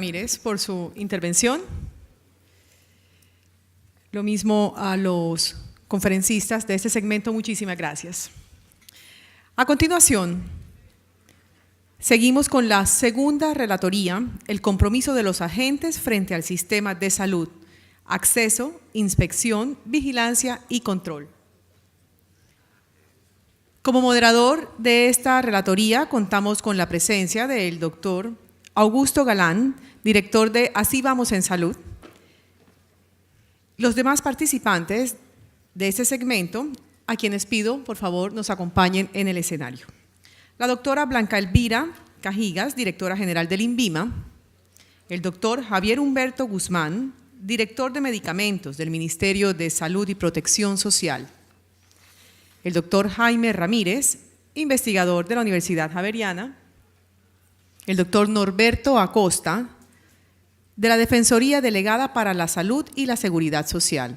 Ramírez por su intervención. Lo mismo a los conferencistas de este segmento, muchísimas gracias. A continuación, seguimos con la segunda relatoría, el compromiso de los agentes frente al sistema de salud, acceso, inspección, vigilancia y control. Como moderador de esta relatoría contamos con la presencia del doctor Augusto Galán, director de Así Vamos en Salud. Los demás participantes de este segmento, a quienes pido, por favor, nos acompañen en el escenario. La doctora Blanca Elvira Cajigas, directora general del INVIMA, el doctor Javier Humberto Guzmán, director de medicamentos del Ministerio de Salud y Protección Social, el doctor Jaime Ramírez, investigador de la Universidad Javeriana, el doctor Norberto Acosta, de la Defensoría Delegada para la Salud y la Seguridad Social,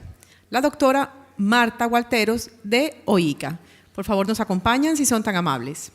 la doctora Marta Gualteros, de OICA. Por favor, nos acompañan si son tan amables.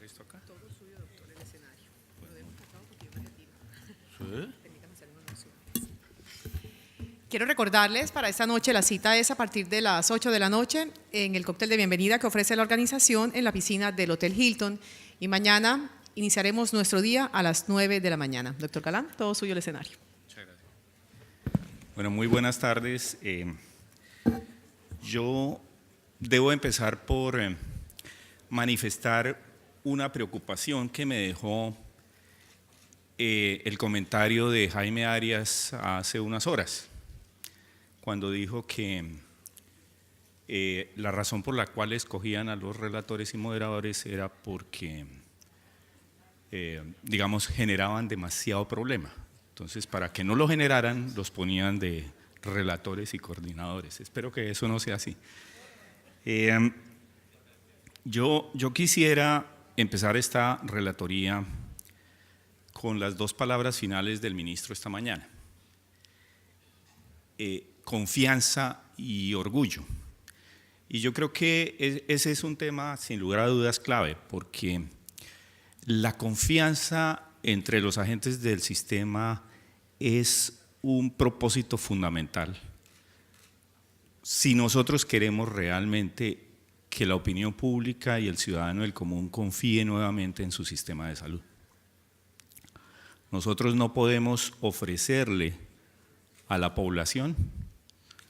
Esto acá. Todo suyo, doctor, el escenario. Lo dejo sacado porque yo me retiro. ¿Sí? Permítame hacer unos anuncios. Quiero recordarles para esta noche, la cita es a partir de las 8 de la noche en el cóctel de bienvenida que ofrece la organización en la piscina del Hotel Hilton. Y mañana iniciaremos nuestro día a las 9 de la mañana. Doctor Galán, todo suyo el escenario. Muchas gracias. Bueno, muy buenas tardes. Yo debo empezar por manifestar una preocupación que me dejó el comentario de Jaime Arias hace unas horas, cuando dijo que la razón por la cual escogían a los relatores y moderadores era porque, digamos, generaban demasiado problema. Entonces, para que no lo generaran, los ponían de relatores y coordinadores. Espero que eso no sea así. Yo quisiera empezar esta relatoría con las dos palabras finales del ministro esta mañana. Confianza y orgullo. Y yo creo que ese es un tema sin lugar a dudas clave, porque la confianza entre los agentes del sistema es un propósito fundamental. Si nosotros queremos realmente que la opinión pública y el ciudadano del común confíe nuevamente en su sistema de salud. Nosotros no podemos ofrecerle a la población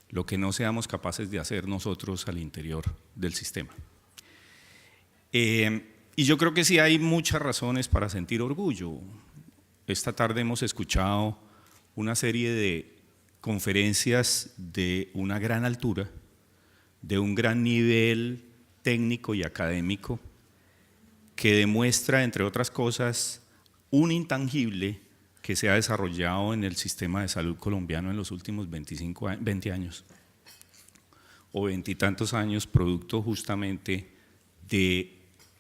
lo que no seamos capaces de hacer nosotros al interior del sistema. Y yo creo que sí hay muchas razones para sentir orgullo. Esta tarde hemos escuchado una serie de conferencias de una gran altura, de un gran nivel técnico y académico, que demuestra, entre otras cosas, un intangible que se ha desarrollado en el sistema de salud colombiano en los últimos 20 años, o veintitantos años, producto justamente de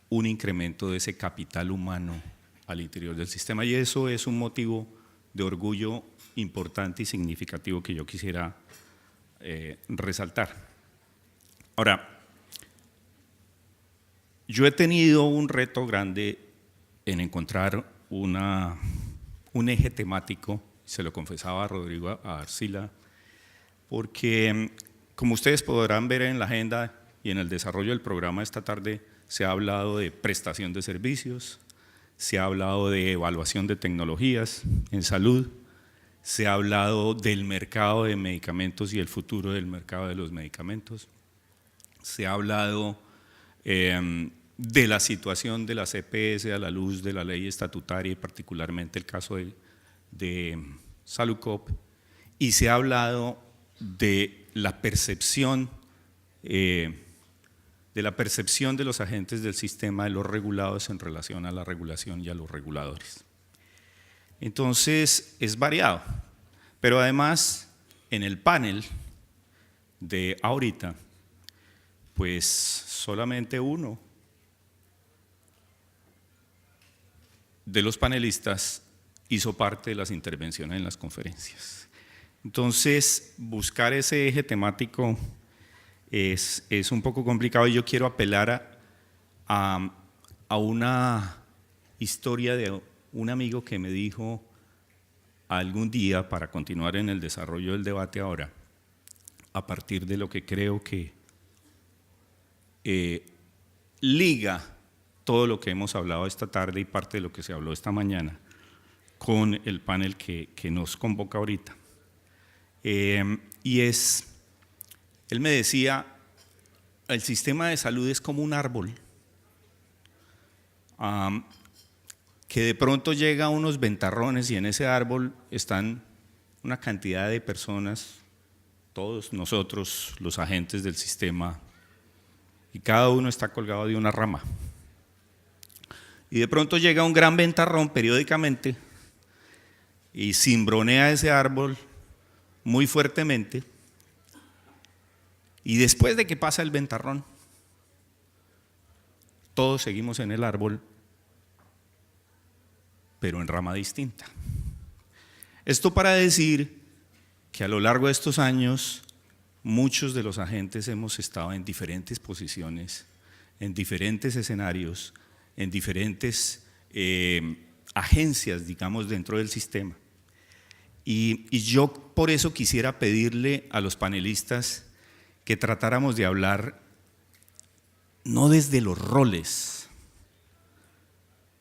un incremento de ese capital humano al interior del sistema, y eso es un motivo de orgullo importante y significativo que yo quisiera resaltar. Ahora, yo he tenido un reto grande en encontrar un eje temático, se lo confesaba a Rodrigo Arcila, porque como ustedes podrán ver en la agenda y en el desarrollo del programa esta tarde, se ha hablado de prestación de servicios, se ha hablado de evaluación de tecnologías en salud, se ha hablado del mercado de medicamentos y el futuro del mercado de los medicamentos, se ha hablado de la situación de las EPS a la luz de la ley estatutaria y particularmente el caso de Salucop, y se ha hablado de la percepción de los agentes del sistema, de los regulados en relación a la regulación y a los reguladores. Entonces es variado, pero además en el panel de ahorita, pues solamente uno de los panelistas hizo parte de las intervenciones en las conferencias. Entonces, buscar ese eje temático es un poco complicado, y yo quiero apelar a una historia de un amigo que me dijo algún día, para continuar en el desarrollo del debate ahora, a partir de lo que creo que liga todo lo que hemos hablado esta tarde y parte de lo que se habló esta mañana con el panel que nos convoca ahorita. Él me decía, el sistema de salud es como un árbol que de pronto llega a unos ventarrones, y en ese árbol están una cantidad de personas, todos nosotros, los agentes del sistema, y cada uno está colgado de una rama. Y de pronto llega un gran ventarrón periódicamente y cimbronea ese árbol muy fuertemente, y después de que pasa el ventarrón, todos seguimos en el árbol, pero en rama distinta. Esto para decir que a lo largo de estos años muchos de los agentes hemos estado en diferentes posiciones, en diferentes escenarios, en diferentes agencias, digamos, dentro del sistema. Y yo por eso quisiera pedirle a los panelistas que tratáramos de hablar no desde los roles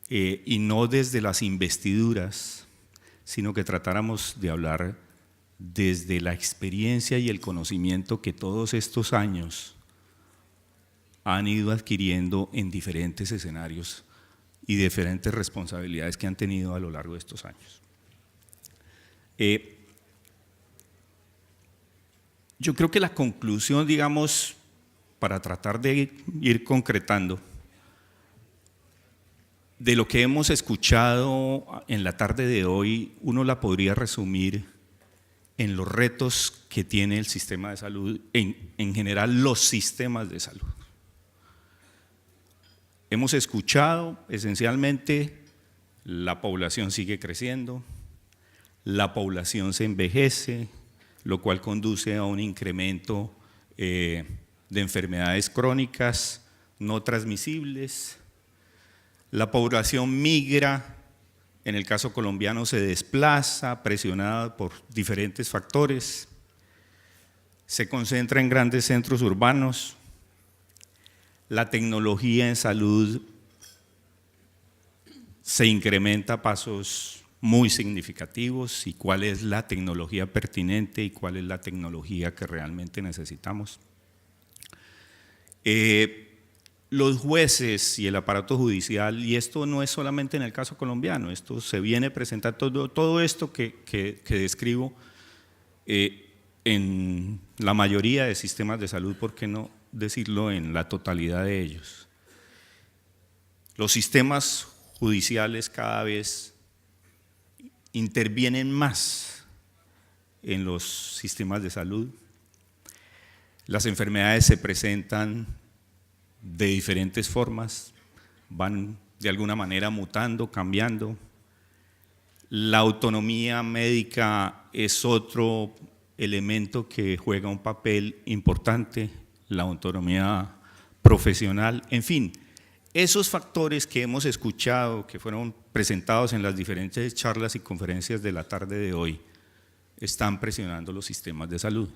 y no desde las investiduras, sino que tratáramos de hablar desde la experiencia y el conocimiento que todos estos años han ido adquiriendo en diferentes escenarios y diferentes responsabilidades que han tenido a lo largo de estos años. Yo creo que la conclusión, digamos, para tratar de ir concretando, de lo que hemos escuchado en la tarde de hoy, uno la podría resumir en los retos que tiene el sistema de salud, en general los sistemas de salud. Hemos escuchado esencialmente, la población sigue creciendo, la población se envejece, lo cual conduce a un incremento de enfermedades crónicas no transmisibles. La población migra, en el caso colombiano se desplaza, presionada por diferentes factores, se concentra en grandes centros urbanos. La tecnología en salud se incrementa a pasos muy significativos, y cuál es la tecnología pertinente y cuál es la tecnología que realmente necesitamos. Los jueces y el aparato judicial, y esto no es solamente en el caso colombiano, esto se viene presentando, todo esto que describo en la mayoría de sistemas de salud, ¿por qué no decirlo en la totalidad de ellos? Los sistemas judiciales cada vez intervienen más en los sistemas de salud. Las enfermedades se presentan de diferentes formas, van de alguna manera mutando, cambiando. La autonomía médica es otro elemento que juega un papel importante, la autonomía profesional, en fin. Esos factores que hemos escuchado, que fueron presentados en las diferentes charlas y conferencias de la tarde de hoy, están presionando los sistemas de salud.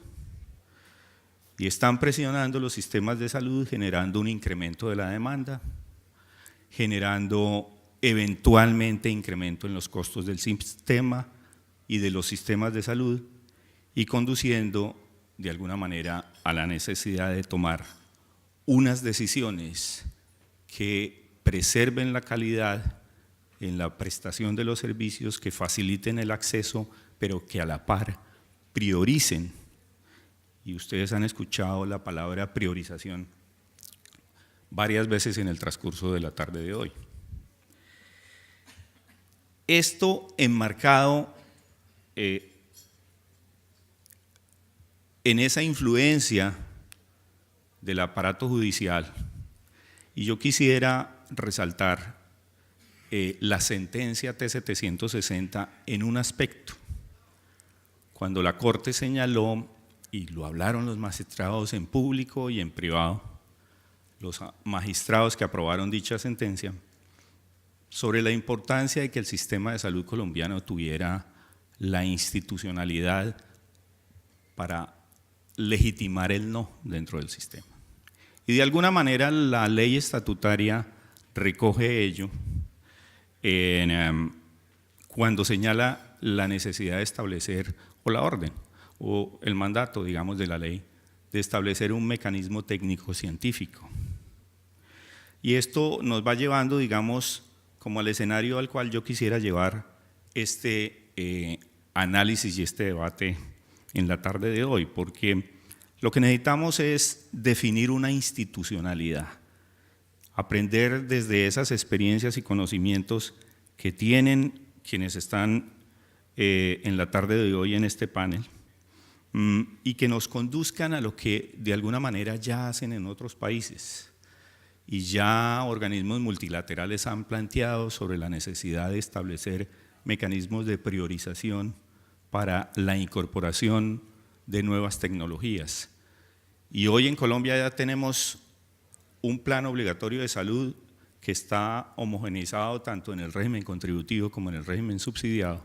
Y están presionando los sistemas de salud, generando un incremento de la demanda, generando eventualmente incremento en los costos del sistema y de los sistemas de salud, y conduciendo de alguna manera a la necesidad de tomar unas decisiones que preserven la calidad en la prestación de los servicios, que faciliten el acceso, pero que a la par prioricen y ustedes han escuchado la palabra priorización varias veces en el transcurso de la tarde de hoy. Esto enmarcado en esa influencia del aparato judicial, y yo quisiera resaltar la sentencia T-760 en un aspecto. Cuando la Corte señaló, y lo hablaron los magistrados en público y en privado, los magistrados que aprobaron dicha sentencia, sobre la importancia de que el sistema de salud colombiano tuviera la institucionalidad para legitimar el no dentro del sistema. Y de alguna manera la ley estatutaria recoge ello cuando señala la necesidad de establecer, o la orden, o el mandato, digamos, de la ley, de establecer un mecanismo técnico científico. Y esto nos va llevando, digamos, como al escenario al cual yo quisiera llevar este análisis y este debate en la tarde de hoy, porque lo que necesitamos es definir una institucionalidad, aprender desde esas experiencias y conocimientos que tienen quienes están en la tarde de hoy en este panel, y que nos conduzcan a lo que de alguna manera ya hacen en otros países. Y ya organismos multilaterales han planteado sobre la necesidad de establecer mecanismos de priorización para la incorporación de nuevas tecnologías. Y hoy en Colombia ya tenemos un plan obligatorio de salud que está homogeneizado tanto en el régimen contributivo como en el régimen subsidiado.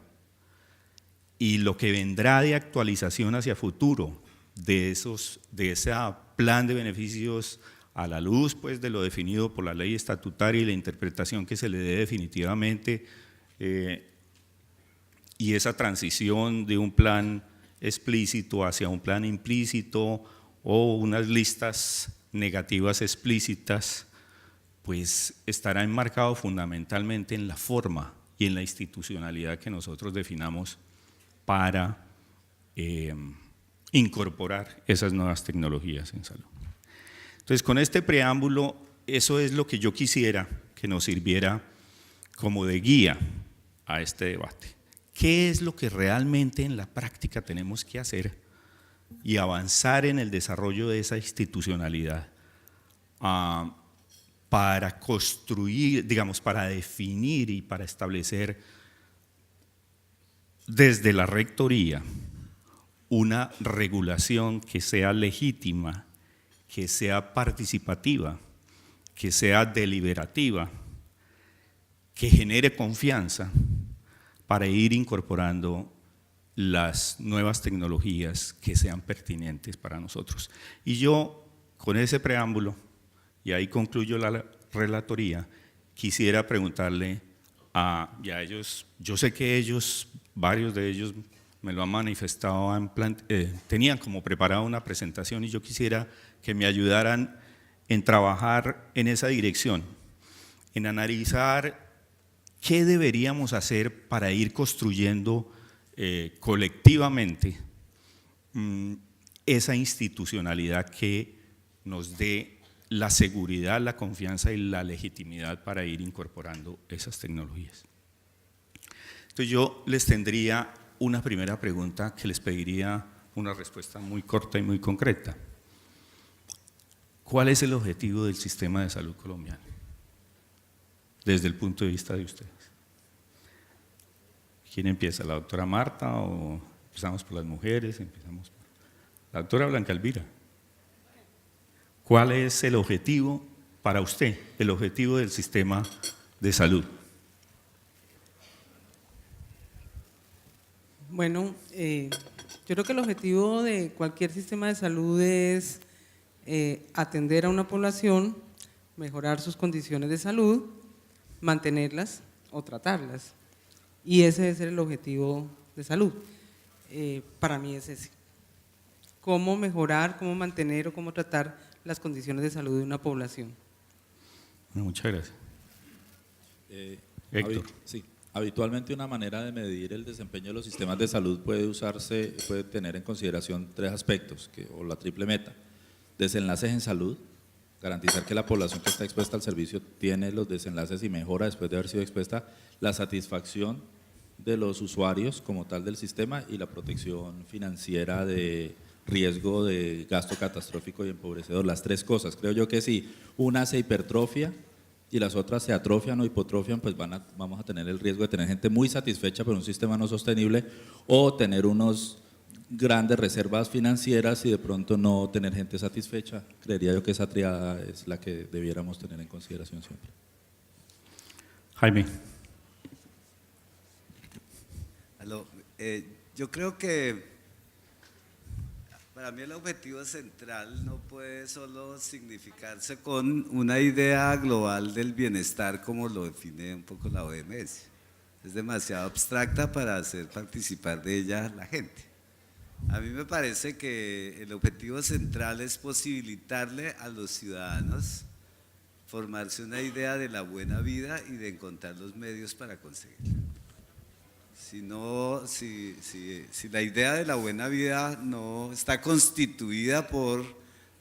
Y lo que vendrá de actualización hacia futuro de ese plan de beneficios a la luz, pues, de lo definido por la ley estatutaria y la interpretación que se le dé definitivamente, y esa transición de un plan explícito hacia un plan implícito o unas listas negativas explícitas, pues estará enmarcado fundamentalmente en la forma y en la institucionalidad que nosotros definamos para incorporar esas nuevas tecnologías en salud. Entonces, con este preámbulo, eso es lo que yo quisiera que nos sirviera como de guía a este debate. ¿Qué es lo que realmente en la práctica tenemos que hacer y avanzar en el desarrollo de esa institucionalidad para construir, digamos, para definir y para establecer desde la rectoría una regulación que sea legítima, que sea participativa, que sea deliberativa, que genere confianza para ir incorporando las nuevas tecnologías que sean pertinentes para nosotros? Y yo, con ese preámbulo, y ahí concluyo la relatoría, quisiera preguntarle a ellos, yo sé que ellos, varios de ellos me lo han manifestado, tenían como preparada una presentación, y yo quisiera que me ayudaran en trabajar en esa dirección, en analizar qué deberíamos hacer para ir construyendo colectivamente esa institucionalidad que nos dé la seguridad, la confianza y la legitimidad para ir incorporando esas tecnologías. Entonces yo les tendría una primera pregunta que les pediría una respuesta muy corta y muy concreta. ¿Cuál es el objetivo del sistema de salud colombiano desde el punto de vista de ustedes? ¿Quién empieza? ¿La doctora Marta o empezamos por las mujeres? Empezamos por la doctora Blanca Elvira. ¿Cuál es el objetivo para usted, el objetivo del sistema de salud? Bueno, yo creo que el objetivo de cualquier sistema de salud es atender a una población, mejorar sus condiciones de salud, mantenerlas o tratarlas. Y ese debe ser el objetivo de salud. Para mí es ese. Cómo mejorar, cómo mantener o cómo tratar las condiciones de salud de una población. Muchas gracias. Héctor. Sí. Habitualmente una manera de medir el desempeño de los sistemas de salud puede tener en consideración tres aspectos, o la triple meta: desenlaces en salud, garantizar que la población que está expuesta al servicio tiene los desenlaces y mejora después de haber sido expuesta, la satisfacción de los usuarios como tal del sistema y la protección financiera de riesgo de gasto catastrófico y empobrecedor. Las tres cosas, creo yo que si una se hipertrofia y las otras se atrofian o hipotrofian, pues vamos a tener el riesgo de tener gente muy satisfecha por un sistema no sostenible, o tener unos grandes reservas financieras y de pronto no tener gente satisfecha. Creería yo que esa triada es la que debiéramos tener en consideración siempre. Jaime. Yo creo que para mí el objetivo central no puede solo significarse con una idea global del bienestar como lo define un poco la OMS. Es demasiado abstracta para hacer participar de ella la gente. A mí me parece que el objetivo central es posibilitarle a los ciudadanos formarse una idea de la buena vida y de encontrar los medios para conseguirla. Si la idea de la buena vida no está constituida por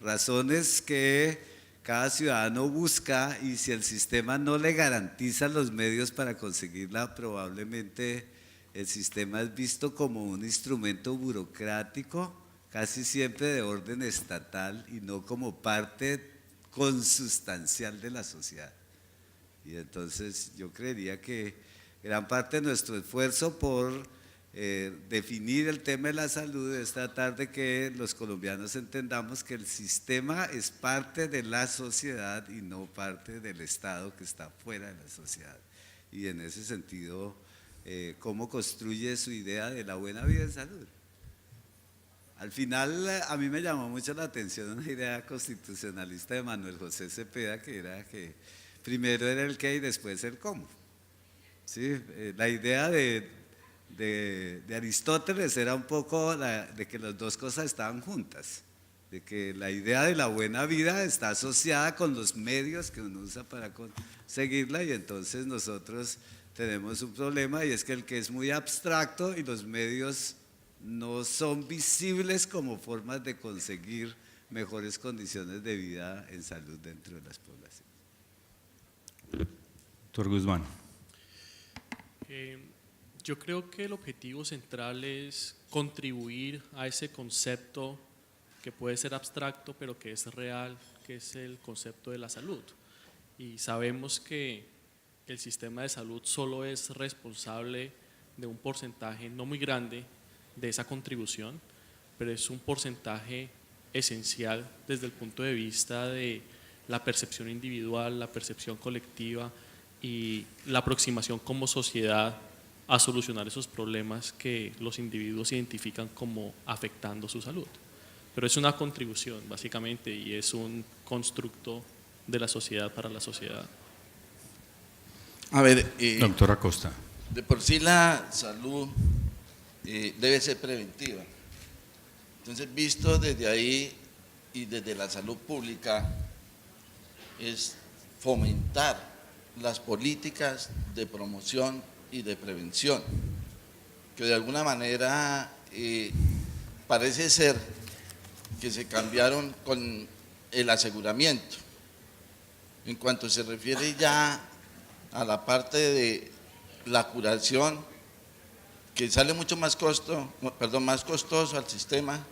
razones que cada ciudadano busca, y si el sistema no le garantiza los medios para conseguirla, probablemente el sistema es visto como un instrumento burocrático, casi siempre de orden estatal, y no como parte consustancial de la sociedad. Y entonces yo creería que gran parte de nuestro esfuerzo por definir el tema de la salud es tratar de que los colombianos entendamos que el sistema es parte de la sociedad y no parte del Estado que está fuera de la sociedad. Y en ese sentido, ¿cómo construye su idea de la buena vida en salud? Al final, a mí me llamó mucho la atención una idea constitucionalista de Manuel José Cepeda, que era que primero era el qué y después el cómo. Sí, la idea de Aristóteles era un poco de que las dos cosas estaban juntas, de que la idea de la buena vida está asociada con los medios que uno usa para conseguirla, y entonces nosotros tenemos un problema, y es que el que es muy abstracto y los medios no son visibles como formas de conseguir mejores condiciones de vida en salud dentro de las poblaciones. Doctor Guzmán. Yo creo que el objetivo central es contribuir a ese concepto que puede ser abstracto pero que es real, que es el concepto de la salud. Y sabemos que el sistema de salud solo es responsable de un porcentaje no muy grande de esa contribución, pero es un porcentaje esencial desde el punto de vista de la percepción individual, la percepción colectiva y la aproximación como sociedad a solucionar esos problemas que los individuos identifican como afectando su salud. Pero es una contribución básicamente, y es un constructo de la sociedad para la sociedad. A ver, Doctor Acosta. de por sí la salud debe ser preventiva. Entonces, visto desde ahí y desde la salud pública, es fomentar las políticas de promoción y de prevención, que de alguna manera parece ser que se cambiaron con el aseguramiento. En cuanto se refiere ya a la parte de la curación, que sale mucho más costoso al sistema,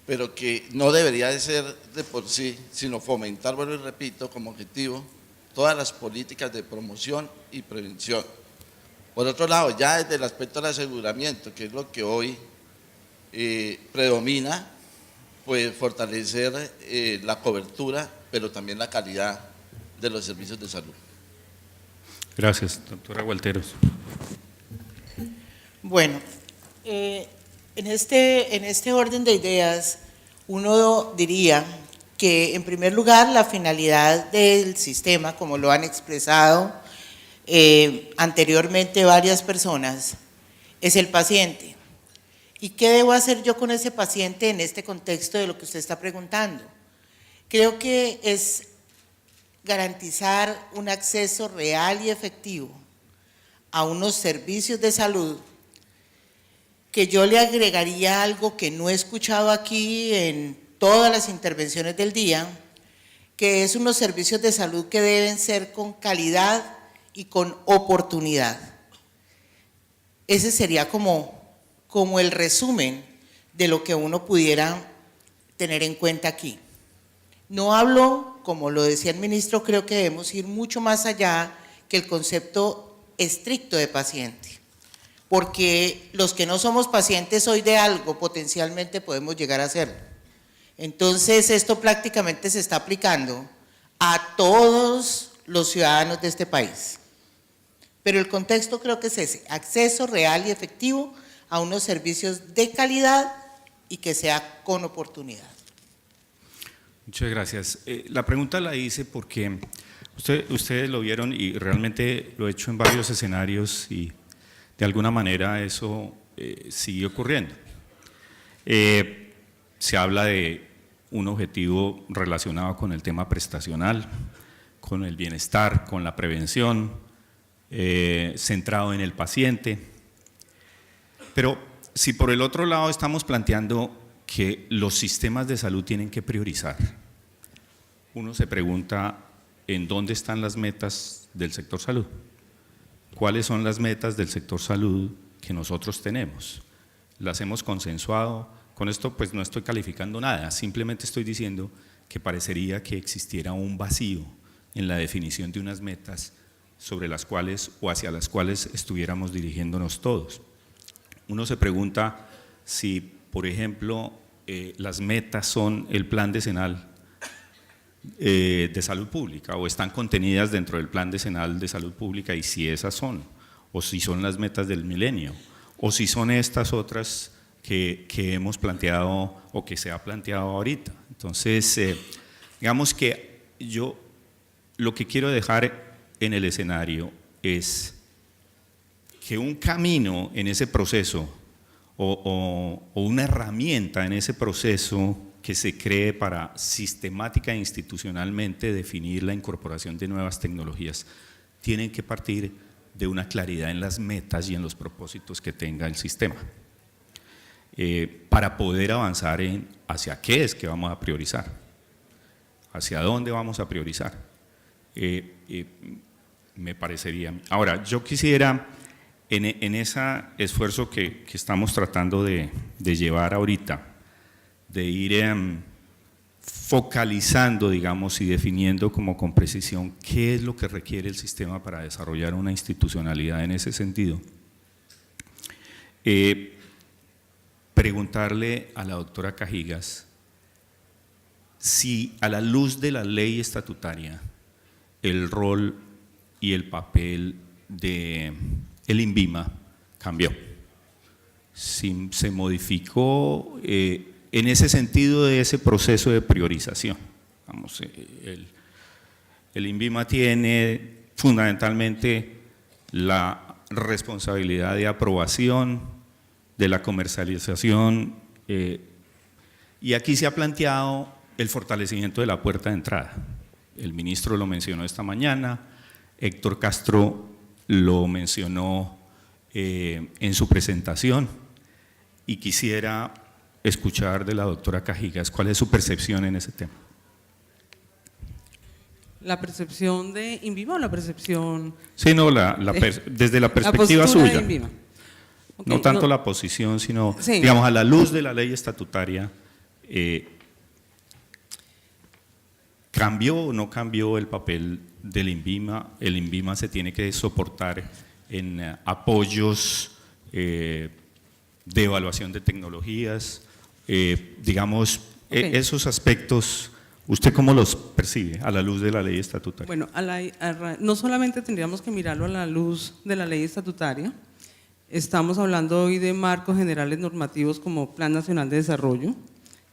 pero que no debería de ser de por sí, sino fomentar, vuelvo y repito, como objetivo, todas las políticas de promoción y prevención. Por otro lado, ya desde el aspecto del aseguramiento, que es lo que hoy predomina, pues fortalecer la cobertura, pero también la calidad de los servicios de salud. Gracias, doctora Gualteros. Bueno, en este orden de ideas, uno diría que en primer lugar la finalidad del sistema, como lo han expresado anteriormente varias personas, es el paciente. ¿Y qué debo hacer yo con ese paciente en este contexto de lo que usted está preguntando? Creo que es garantizar un acceso real y efectivo a unos servicios de salud, que yo le agregaría algo que no he escuchado aquí en todas las intervenciones del día, que es unos servicios de salud que deben ser con calidad y con oportunidad. Ese sería como el resumen de lo que uno pudiera tener en cuenta aquí. No hablo, como lo decía el ministro, creo que debemos ir mucho más allá que el concepto estricto de paciente, porque los que no somos pacientes hoy de algo potencialmente podemos llegar a serlo. Entonces esto prácticamente se está aplicando a todos los ciudadanos de este país. Pero el contexto creo que es ese: acceso real y efectivo a unos servicios de calidad y que sea con oportunidad. Muchas gracias. La pregunta la hice porque ustedes lo vieron y realmente lo he hecho en varios escenarios y de alguna manera eso sigue ocurriendo. Se habla de un objetivo relacionado con el tema prestacional, con el bienestar, con la prevención, centrado en el paciente. Pero si por el otro lado estamos planteando que los sistemas de salud tienen que priorizar, uno se pregunta en dónde están las metas del sector salud, cuáles son las metas del sector salud que nosotros tenemos, las hemos consensuado. Con esto pues no estoy calificando nada, simplemente estoy diciendo que parecería que existiera un vacío en la definición de unas metas sobre las cuales o hacia las cuales estuviéramos dirigiéndonos todos. Uno se pregunta si, por ejemplo, las metas son el plan decenal de salud pública o están contenidas dentro del plan decenal de salud pública, y si esas son, o si son las metas del milenio, o si son estas otras que hemos planteado o que se ha planteado ahorita. Entonces, digamos que yo lo que quiero dejar en el escenario es que un camino en ese proceso o una herramienta en ese proceso que se cree para sistemática e institucionalmente definir la incorporación de nuevas tecnologías tienen que partir de una claridad en las metas y en los propósitos que tenga el sistema, para poder avanzar hacia qué es que vamos a priorizar, hacia dónde vamos a priorizar. Me parecería. Ahora, yo quisiera, en ese esfuerzo que estamos tratando de llevar ahorita, de ir focalizando, digamos, y definiendo como con precisión qué es lo que requiere el sistema para desarrollar una institucionalidad en ese sentido, preguntarle a la doctora Cajigas si a la luz de la ley estatutaria el rol y el papel de el INVIMA cambió, si se modificó en ese sentido de ese proceso de priorización. Vamos, el INVIMA tiene fundamentalmente la responsabilidad de aprobación, de la comercialización, y aquí se ha planteado el fortalecimiento de la puerta de entrada. El ministro lo mencionó esta mañana, Héctor Castro lo mencionó en su presentación, y quisiera escuchar de la doctora Cajigas cuál es su percepción en ese tema. ¿La percepción de INVIMA o la percepción? Sí, no, desde la perspectiva postura suya. de INVIMA. Okay, no tanto la posición, sino, sí, digamos, a la luz de la ley estatutaria, ¿cambió o no cambió el papel del INVIMA? El INVIMA se tiene que soportar en apoyos de evaluación de tecnologías, digamos, esos aspectos, ¿usted cómo los percibe a la luz de la ley estatutaria? Bueno, no solamente tendríamos que mirarlo a la luz de la ley estatutaria, estamos hablando hoy de marcos generales normativos como Plan Nacional de Desarrollo,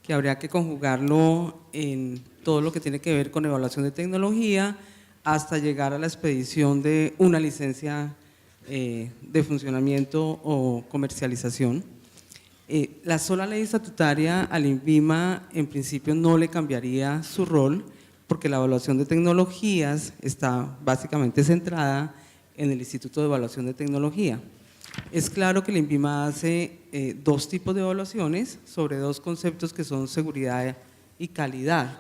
que habría que conjugarlo en todo lo que tiene que ver con evaluación de tecnología, hasta llegar a la expedición de una licencia de funcionamiento o comercialización. La sola ley estatutaria al INVIMA en principio no le cambiaría su rol, porque la evaluación de tecnologías está básicamente centrada en el Instituto de Evaluación de Tecnología. Es claro que el INVIMA hace dos tipos de evaluaciones sobre dos conceptos que son seguridad y calidad,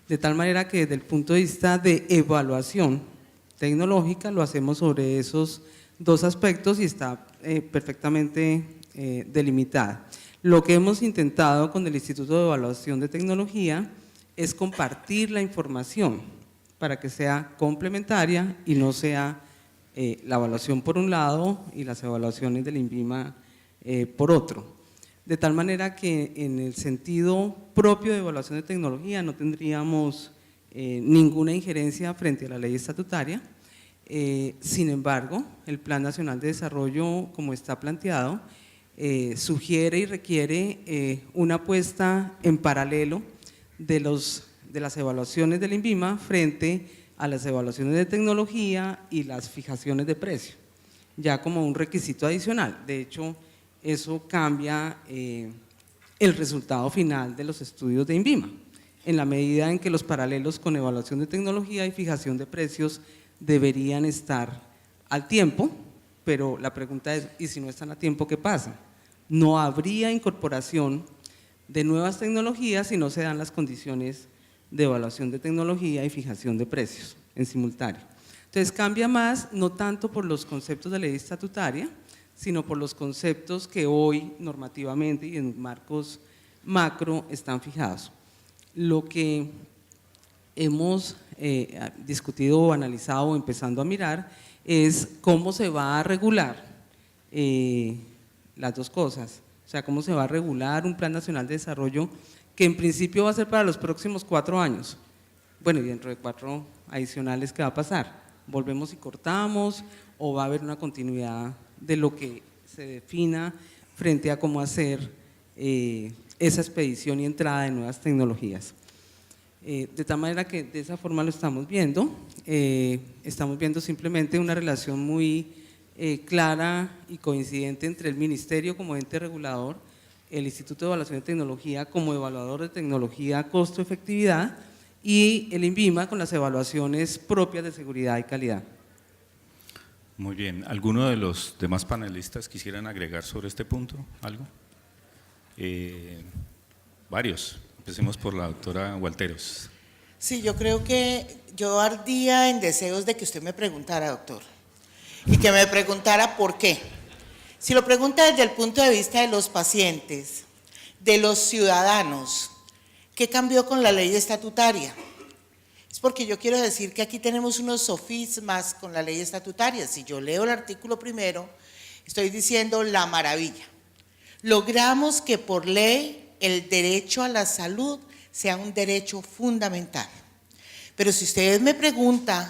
de tal manera que desde el punto de vista de evaluación tecnológica lo hacemos sobre esos dos aspectos y está perfectamente delimitada. Lo que hemos intentado con el Instituto de Evaluación de Tecnología es compartir la información para que sea complementaria y no sea la evaluación por un lado y las evaluaciones del INVIMA por otro. De tal manera que en el sentido propio de evaluación de tecnología no tendríamos ninguna injerencia frente a la ley estatutaria. Sin embargo, el Plan Nacional de Desarrollo, como está planteado, sugiere y requiere una puesta en paralelo de las evaluaciones del INVIMA frente a las evaluaciones de tecnología y las fijaciones de precio, ya como un requisito adicional. De hecho, eso cambia el resultado final de los estudios de INVIMA, en la medida en que los paralelos con evaluación de tecnología y fijación de precios deberían estar al tiempo, pero la pregunta es, ¿y si no están a tiempo, qué pasa? No habría incorporación de nuevas tecnologías si no se dan las condiciones de evaluación de tecnología y fijación de precios en simultáneo. Entonces cambia más, no tanto por los conceptos de ley estatutaria, sino por los conceptos que hoy normativamente y en marcos macro están fijados. Lo que hemos discutido o analizado o empezando a mirar es cómo se va a regular las dos cosas, o sea, cómo se va a regular un Plan Nacional de Desarrollo que en principio va a ser para los próximos 4 años. Bueno, y dentro de 4 adicionales, ¿qué va a pasar? ¿Volvemos y cortamos o va a haber una continuidad de lo que se defina frente a cómo hacer esa expedición y entrada de nuevas tecnologías? De tal manera que de esa forma lo estamos viendo simplemente una relación muy clara y coincidente entre el Ministerio como ente regulador, el Instituto de Evaluación de Tecnología como evaluador de tecnología costo-efectividad y el INVIMA con las evaluaciones propias de seguridad y calidad. Muy bien. ¿Alguno de los demás panelistas quisieran agregar sobre este punto algo? Varios. Empecemos por la doctora Gualteros. Sí, yo creo que yo ardía en deseos de que usted me preguntara, doctor, y que me preguntara por qué. Si lo pregunta desde el punto de vista de los pacientes, de los ciudadanos, ¿qué cambió con la ley estatutaria? Es porque yo quiero decir que aquí tenemos unos sofismas con la ley estatutaria. Si yo leo el artículo primero, estoy diciendo la maravilla. Logramos que por ley el derecho a la salud sea un derecho fundamental. Pero si ustedes me preguntan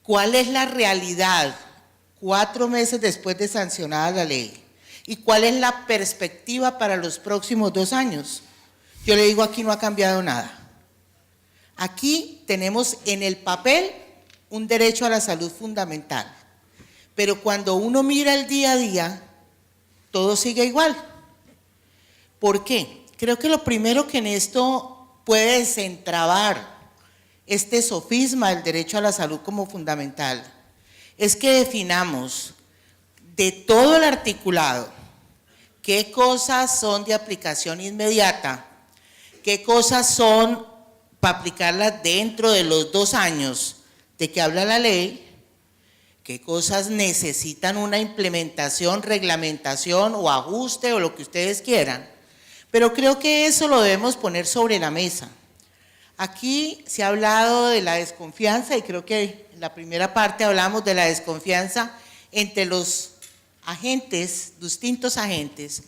cuál es la realidad 4 meses después de sancionada la ley y cuál es la perspectiva para los próximos 2 años, yo le digo, aquí no ha cambiado nada. Aquí tenemos en el papel un derecho a la salud fundamental, pero cuando uno mira el día a día, todo sigue igual. ¿Por qué? Creo que lo primero que en esto puede desentrabar este sofisma del derecho a la salud como fundamental es que definamos de todo el articulado qué cosas son de aplicación inmediata, qué cosas son para aplicarlas dentro de los 2 años de que habla la ley, qué cosas necesitan una implementación, reglamentación o ajuste o lo que ustedes quieran. Pero creo que eso lo debemos poner sobre la mesa. Aquí se ha hablado de la desconfianza y creo que en la primera parte hablamos de la desconfianza entre los agentes, distintos agentes,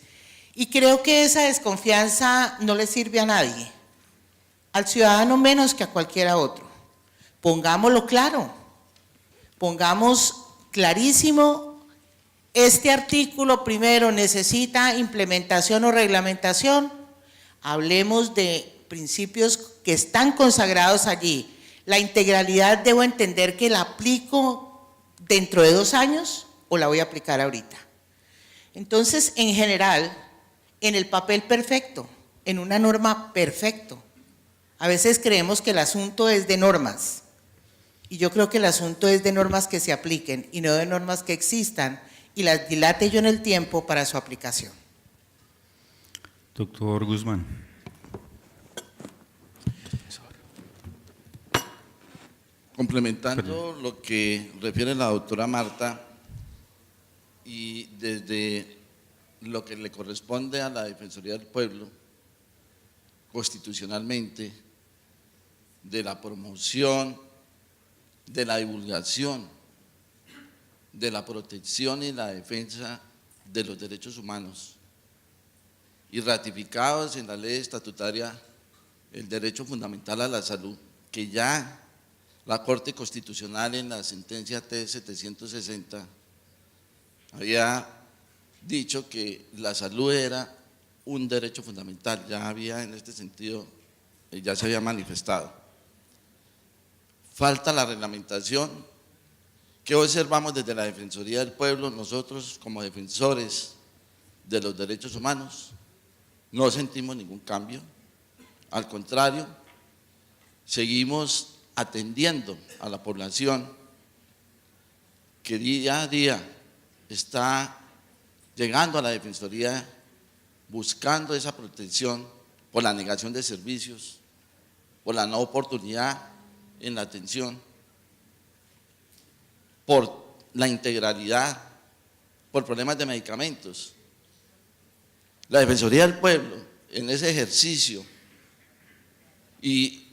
y creo que esa desconfianza no le sirve a nadie, al ciudadano menos que a cualquiera otro. Pongámoslo claro, pongamos clarísimo, este artículo primero necesita implementación o reglamentación, hablemos de principios que están consagrados allí. La integralidad debo entender que la aplico dentro de 2 años o la voy a aplicar ahorita. Entonces, en general, en el papel perfecto, en una norma perfecto. A veces creemos que el asunto es de normas Y yo creo que el asunto es de normas que se apliquen y no de normas que existan y las dilate yo en el tiempo para su aplicación. Doctor Guzmán. Complementando lo que refiere la doctora Marta y desde lo que le corresponde a la Defensoría del Pueblo, constitucionalmente, de la promoción, de la divulgación, de la protección y la defensa de los derechos humanos y ratificados en la ley estatutaria el derecho fundamental a la salud, que ya la Corte Constitucional en la sentencia T-760 había dicho que la salud era un derecho fundamental, ya había en este sentido, ya se había manifestado. Falta la reglamentación. ¿Qué observamos desde la Defensoría del Pueblo? Nosotros como defensores de los derechos humanos no sentimos ningún cambio, al contrario, seguimos atendiendo a la población que día a día está llegando a la Defensoría buscando esa protección por la negación de servicios, por la no oportunidad en la atención, por la integralidad, por problemas de medicamentos. La Defensoría del Pueblo en ese ejercicio, y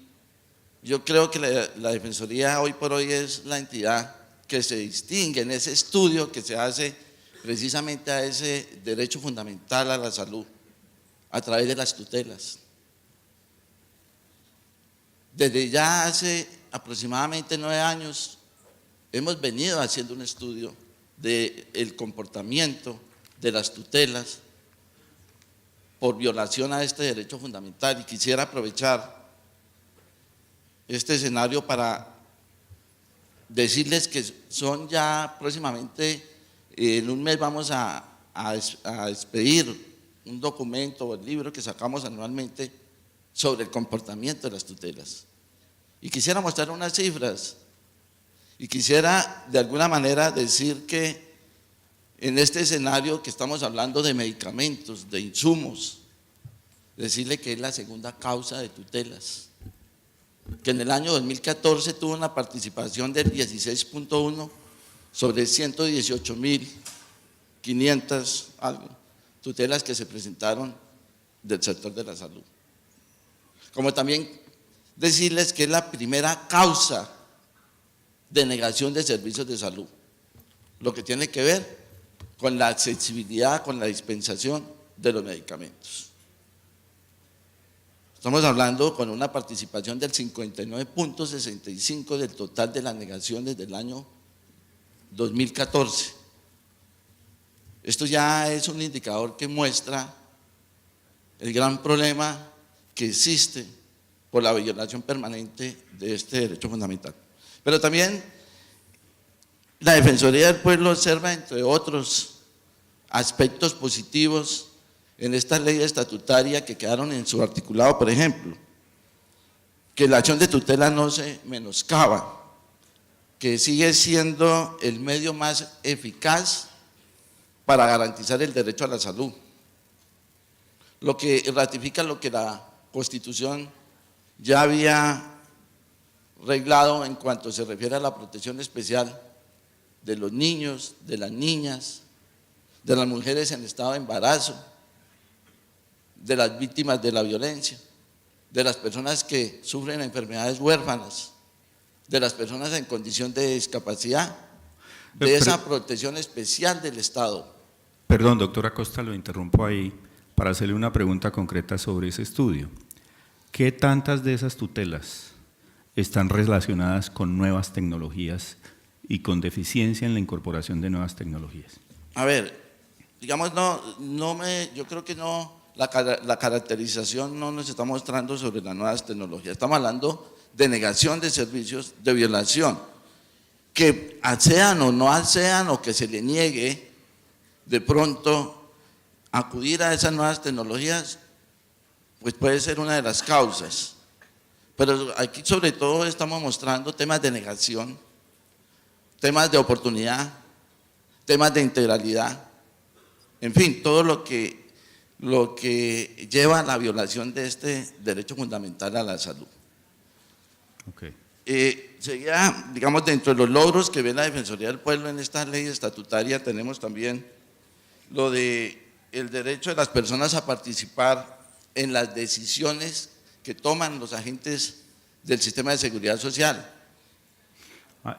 yo creo que la Defensoría hoy por hoy es la entidad que se distingue en ese estudio que se hace precisamente a ese derecho fundamental a la salud a través de las tutelas. Desde ya hace aproximadamente 9 años hemos venido haciendo un estudio del comportamiento de las tutelas por violación a este derecho fundamental, y quisiera aprovechar este escenario para decirles que son ya próximamente, en un mes vamos a expedir un documento o el libro que sacamos anualmente sobre el comportamiento de las tutelas. Y quisiera mostrar unas cifras y quisiera de alguna manera decir que en este escenario que estamos hablando de medicamentos, de insumos, decirle que es la segunda causa de tutelas, que en el año 2014 tuvo una participación del 16.1 sobre 118.500 algo tutelas que se presentaron del sector de la salud. Como también decirles que es la primera causa de negación de servicios de salud, lo que tiene que ver con la accesibilidad, con la dispensación de los medicamentos. Estamos hablando con una participación del 59.65 del total de las negaciones del año 2014. Esto ya es un indicador que muestra el gran problema que existe por la violación permanente de este derecho fundamental. Pero también la Defensoría del Pueblo observa, entre otros aspectos positivos, en esta ley estatutaria que quedaron en su articulado, por ejemplo, que la acción de tutela no se menoscaba, que sigue siendo el medio más eficaz para garantizar el derecho a la salud, lo que ratifica lo que la Constitución ya había reglado en cuanto se refiere a la protección especial de los niños, de las niñas, de las mujeres en estado de embarazo, de las víctimas de la violencia, de las personas que sufren enfermedades huérfanas, de las personas en condición de discapacidad, de esa protección especial del Estado. Perdón, doctora Costa, lo interrumpo ahí para hacerle una pregunta concreta sobre ese estudio. ¿Qué tantas de esas tutelas están relacionadas con nuevas tecnologías y con deficiencia en la incorporación de nuevas tecnologías? A ver, digamos, yo creo que no, la caracterización no nos está mostrando sobre las nuevas tecnologías. Estamos hablando de negación de servicios, de violación, que accedan o no accedan o que se le niegue de pronto acudir a esas nuevas tecnologías, pues puede ser una de las causas. pero aquí sobre todo estamos mostrando temas de negación, temas de oportunidad, temas de integralidad, en fin, todo lo que lleva a la violación de este derecho fundamental a la salud. Okay. Sería, digamos, dentro de los logros que ve la Defensoría del Pueblo en esta ley estatutaria, tenemos también lo de el derecho de las personas a participar en las decisiones que toman los agentes del sistema de seguridad social.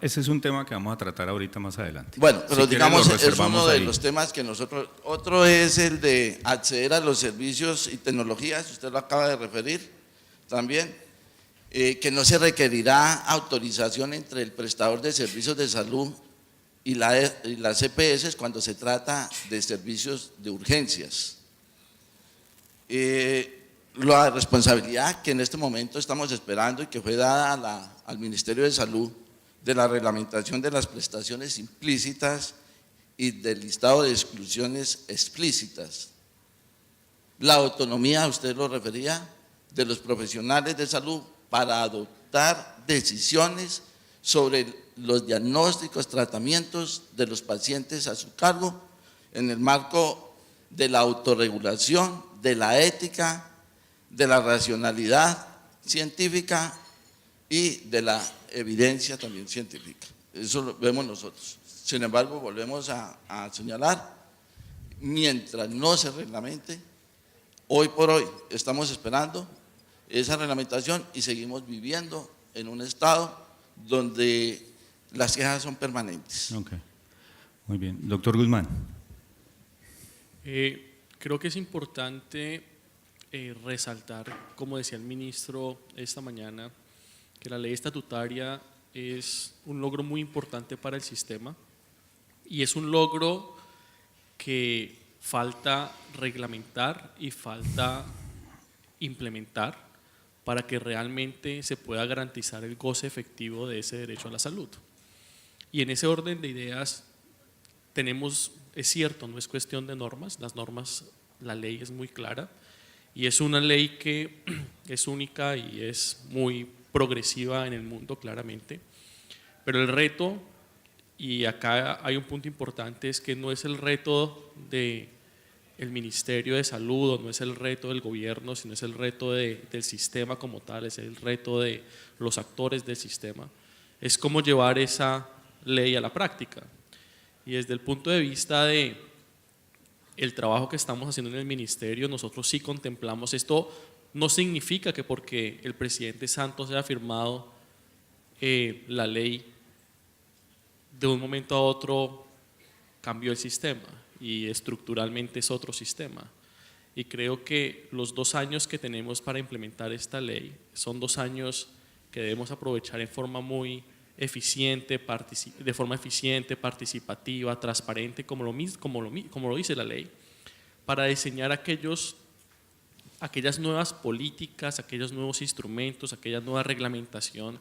Ese es un tema que vamos a tratar ahorita más adelante. Bueno, pero Si quieren, digamos, lo es reservamos uno de ahí. los temas que nosotros… Otro es el de acceder a los servicios y tecnologías, usted lo acaba de referir también, que no se requerirá autorización entre el prestador de servicios de salud y las EPS cuando se trata de servicios de urgencias. La responsabilidad que en este momento estamos esperando y que fue dada al Ministerio de Salud de la reglamentación de las prestaciones implícitas y del listado de exclusiones explícitas. La autonomía, usted lo refería, de los profesionales de salud para adoptar decisiones sobre los diagnósticos, tratamientos de los pacientes a su cargo en el marco de la autorregulación, de la ética, de la racionalidad científica y de la evidencia también científica. Eso lo vemos nosotros. Sin embargo, volvemos a señalar, mientras no se reglamente, hoy por hoy estamos esperando esa reglamentación y seguimos viviendo en un estado donde las quejas son permanentes. Okay. Muy bien. Doctor Guzmán. Creo que es importante resaltar, como decía el ministro esta mañana, que la ley estatutaria es un logro muy importante para el sistema y es un logro que falta reglamentar y falta implementar para que realmente se pueda garantizar el goce efectivo de ese derecho a la salud. Y en ese orden de ideas tenemos, es cierto, no es cuestión de normas, las normas, la ley es muy clara y es una ley que es única y es muy progresiva en el mundo claramente, pero el reto, y acá hay un punto importante, es que no es el reto del Ministerio de Salud o no es el reto del gobierno, sino es el reto del sistema como tal, es el reto de los actores del sistema, es cómo llevar esa ley a la práctica. Y desde el punto de vista de el trabajo que estamos haciendo en el ministerio, nosotros sí contemplamos esto. No significa que porque el presidente Santos haya firmado la ley, de un momento a otro cambió el sistema y estructuralmente es otro sistema. Y creo que los 2 años que tenemos para implementar esta ley son 2 años que debemos aprovechar en forma muy eficiente, de forma eficiente, participativa, transparente, como lo dice la ley, para diseñar aquellas nuevas políticas, aquellos nuevos instrumentos, aquella nueva reglamentación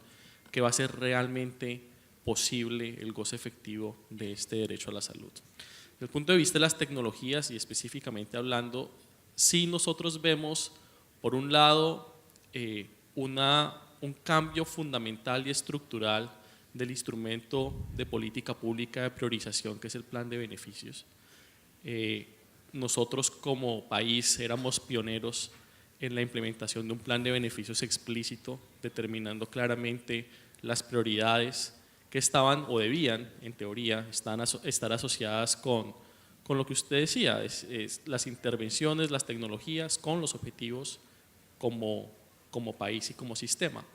que va a hacer realmente posible el goce efectivo de este derecho a la salud. Desde el punto de vista de las tecnologías y específicamente hablando, sí nosotros vemos, por un lado, un cambio fundamental y estructural del instrumento de política pública de priorización que es el plan de beneficios. Nosotros como país éramos pioneros en la implementación de un plan de beneficios explícito, determinando claramente las prioridades que estaban o debían, en teoría, estar asociadas con lo que usted decía, es las intervenciones, las tecnologías, con los objetivos como país y como sistema.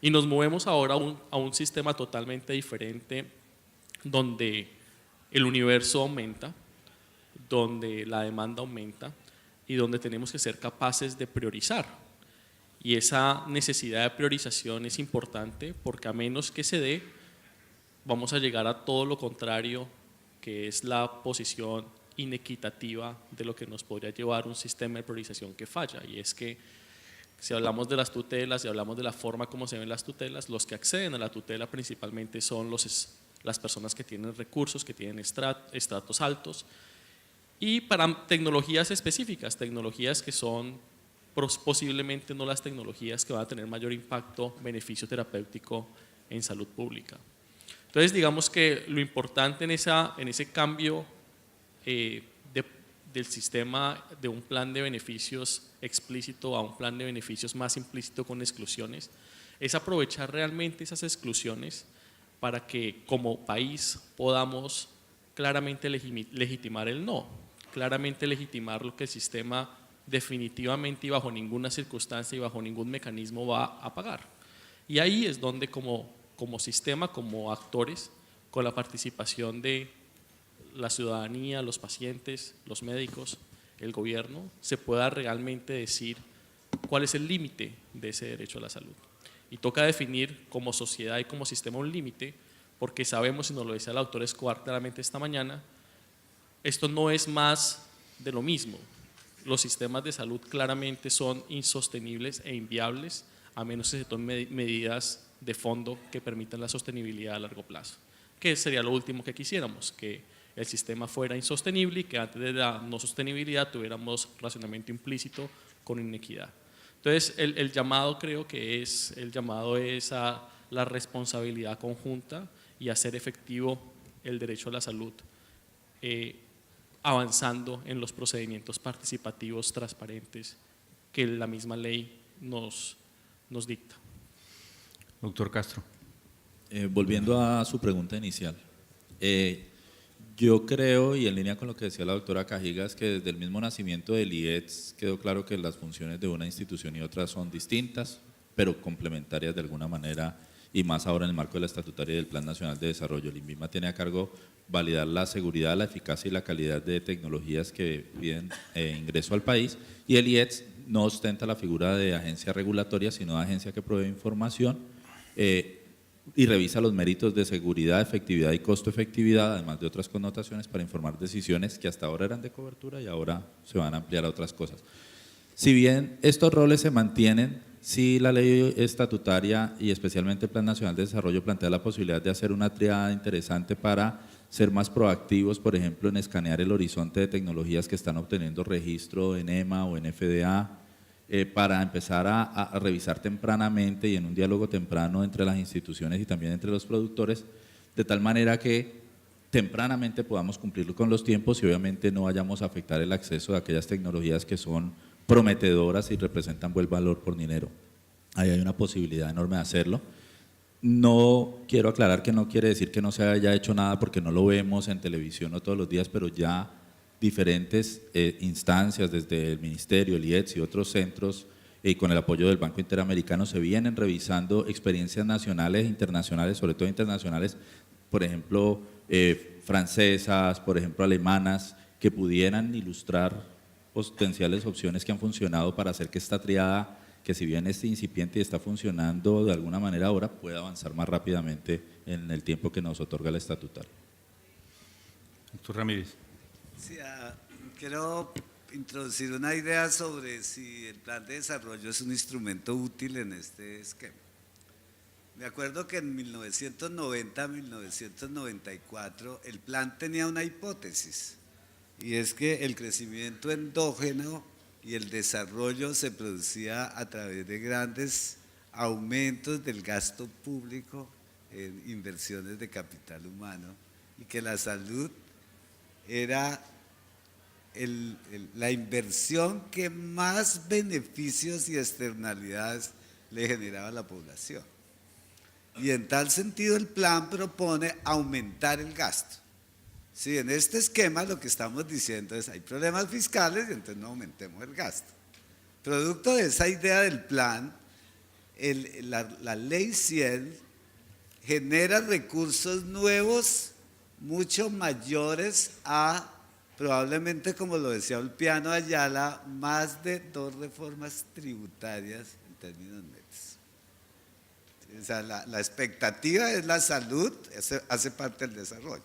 Y nos movemos ahora a un sistema totalmente diferente, donde el universo aumenta, donde la demanda aumenta y donde tenemos que ser capaces de priorizar. Y esa necesidad de priorización es importante porque a menos que se dé, vamos a llegar a todo lo contrario, que es la posición inequitativa de lo que nos podría llevar un sistema de priorización que falla. Y es que si hablamos de las tutelas, si hablamos de la forma como se ven las tutelas, los que acceden a la tutela principalmente son las personas que tienen recursos, que tienen estratos altos, y para tecnologías específicas, tecnologías que son posiblemente no las tecnologías que van a tener mayor impacto, beneficio terapéutico en salud pública. Entonces, digamos que lo importante en ese cambio del sistema de un plan de beneficios explícito a un plan de beneficios más implícito con exclusiones, es aprovechar realmente esas exclusiones para que como país podamos claramente legitimar el no, claramente legitimar lo que el sistema definitivamente y bajo ninguna circunstancia y bajo ningún mecanismo va a pagar. Y ahí es donde como sistema, como actores, con la participación de la ciudadanía, los pacientes, los médicos, el gobierno, se pueda realmente decir cuál es el límite de ese derecho a la salud. Y toca definir como sociedad y como sistema un límite, porque sabemos, y nos lo decía el doctor Escobar claramente esta mañana, esto no es más de lo mismo. Los sistemas de salud claramente son insostenibles e inviables, a menos que se tomen medidas de fondo que permitan la sostenibilidad a largo plazo, que sería lo último que quisiéramos, que el sistema fuera insostenible y que antes de la no sostenibilidad tuviéramos racionamiento implícito con inequidad. Entonces, el llamado creo que es a la responsabilidad conjunta y hacer efectivo el derecho a la salud, avanzando en los procedimientos participativos transparentes que la misma ley nos dicta. Doctor Castro. Volviendo a su pregunta inicial, yo creo, y en línea con lo que decía la doctora Cajigas, que desde el mismo nacimiento del IETS quedó claro que las funciones de una institución y otra son distintas, pero complementarias de alguna manera, y más ahora en el marco de la estatutaria y del Plan Nacional de Desarrollo. El INVIMA tiene a cargo validar la seguridad, la eficacia y la calidad de tecnologías que piden ingreso al país, y el IETS no ostenta la figura de agencia regulatoria, sino de agencia que provee información y revisa los méritos de seguridad, efectividad y costo-efectividad, además de otras connotaciones, para informar decisiones que hasta ahora eran de cobertura y ahora se van a ampliar a otras cosas. Si bien estos roles se mantienen, sí la ley estatutaria y especialmente el Plan Nacional de Desarrollo plantea la posibilidad de hacer una triada interesante para ser más proactivos, por ejemplo, en escanear el horizonte de tecnologías que están obteniendo registro en EMA o en FDA, para empezar a revisar tempranamente y en un diálogo temprano entre las instituciones y también entre los productores, de tal manera que tempranamente podamos cumplir con los tiempos y obviamente no vayamos a afectar el acceso a aquellas tecnologías que son prometedoras y representan buen valor por dinero. Ahí hay una posibilidad enorme de hacerlo. No quiero aclarar que no quiere decir que no se haya hecho nada, porque no lo vemos en televisión no todos los días, pero ya diferentes instancias desde el Ministerio, el IETS y otros centros y con el apoyo del Banco Interamericano se vienen revisando experiencias nacionales e internacionales, sobre todo internacionales, por ejemplo francesas, por ejemplo alemanas, que pudieran ilustrar potenciales opciones que han funcionado para hacer que esta triada, que si bien es incipiente y está funcionando de alguna manera ahora, pueda avanzar más rápidamente en el tiempo que nos otorga el estatutario. Doctor Ramírez. Sí, quiero introducir una idea sobre si el plan de desarrollo es un instrumento útil en este esquema. Me acuerdo que en 1990-1994 el plan tenía una hipótesis, y es que el crecimiento endógeno y el desarrollo se producía a través de grandes aumentos del gasto público en inversiones de capital humano, y que la salud era la inversión que más beneficios y externalidades le generaba a la población. Y en tal sentido el plan propone aumentar el gasto. Sí, en este esquema lo que estamos diciendo es hay problemas fiscales y entonces no aumentemos el gasto. Producto de esa idea del plan, la ley 100 genera recursos nuevos mucho mayores a, probablemente como lo decía Ulpiano Ayala, más de 2 reformas tributarias en términos netos. O sea, la expectativa es la salud, hace parte del desarrollo.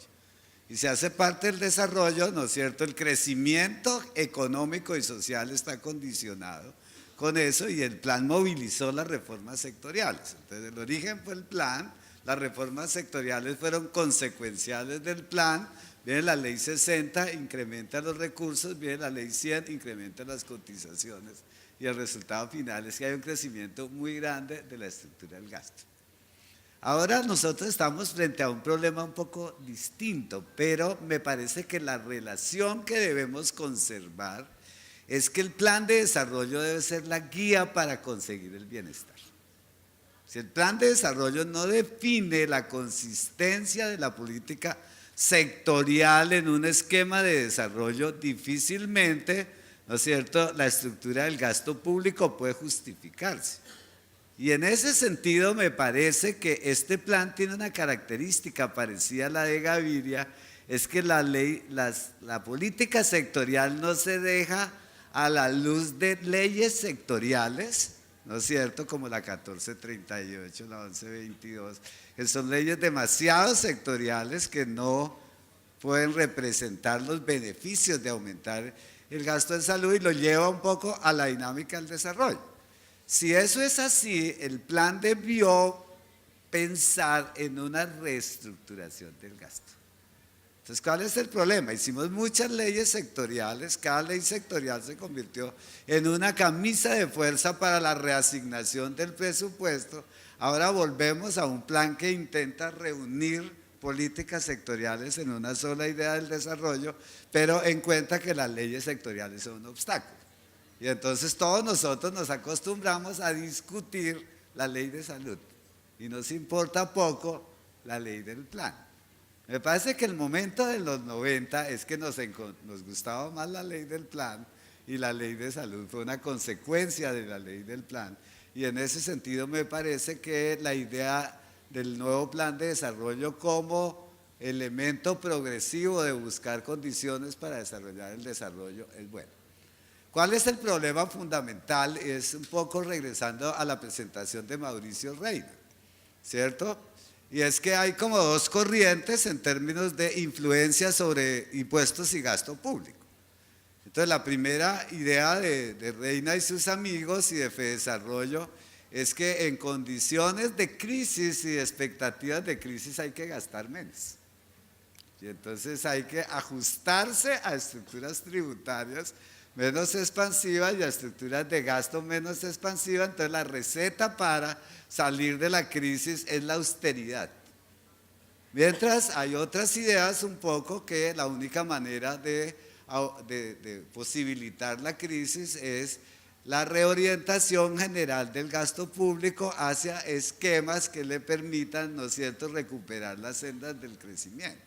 Y si hace parte del desarrollo, ¿no es cierto?, el crecimiento económico y social está condicionado con eso, y el plan movilizó las reformas sectoriales. Entonces el origen fue el plan, las reformas sectoriales fueron consecuenciales del plan. Viene la ley 60, incrementa los recursos, viene la ley 100, incrementa las cotizaciones y el resultado final es que hay un crecimiento muy grande de la estructura del gasto. Ahora nosotros estamos frente a un problema un poco distinto, pero me parece que la relación que debemos conservar es que el plan de desarrollo debe ser la guía para conseguir el bienestar. Si el plan de desarrollo no define la consistencia de la política sectorial en un esquema de desarrollo, difícilmente, ¿no es cierto?, la estructura del gasto público puede justificarse. Y en ese sentido me parece que este plan tiene una característica parecida a la de Gaviria, es que la política sectorial no se deja a la luz de leyes sectoriales, ¿no es cierto?, como la 1438, la 1122, que son leyes demasiado sectoriales que no pueden representar los beneficios de aumentar el gasto en salud y lo lleva un poco a la dinámica del desarrollo. Si eso es así, el plan debió pensar en una reestructuración del gasto. Entonces, ¿cuál es el problema? Hicimos muchas leyes sectoriales, cada ley sectorial se convirtió en una camisa de fuerza para la reasignación del presupuesto. Ahora volvemos a un plan que intenta reunir políticas sectoriales en una sola idea del desarrollo, pero en cuenta que las leyes sectoriales son un obstáculo. Y entonces todos nosotros nos acostumbramos a discutir la ley de salud y nos importa poco la ley del plan. Me parece que el momento de los 90 es que nos gustaba más la ley del plan y la ley de salud fue una consecuencia de la ley del plan. Y en ese sentido me parece que la idea del nuevo plan de desarrollo como elemento progresivo de buscar condiciones para desarrollar el desarrollo es bueno. ¿Cuál es el problema fundamental? Es un poco regresando a la presentación de Mauricio Reina, ¿cierto? Y es que hay como dos corrientes en términos de influencia sobre impuestos y gasto público. Entonces la primera idea de Reina y sus amigos y de Fedesarrollo es que en condiciones de crisis y de expectativas de crisis hay que gastar menos. Y entonces hay que ajustarse a estructuras tributarias menos expansivas y a estructuras de gasto menos expansivas. Entonces la receta para salir de la crisis es la austeridad. Mientras hay otras ideas un poco que la única manera de posibilitar la crisis es la reorientación general del gasto público hacia esquemas que le permitan, ¿no es cierto?, recuperar las sendas del crecimiento.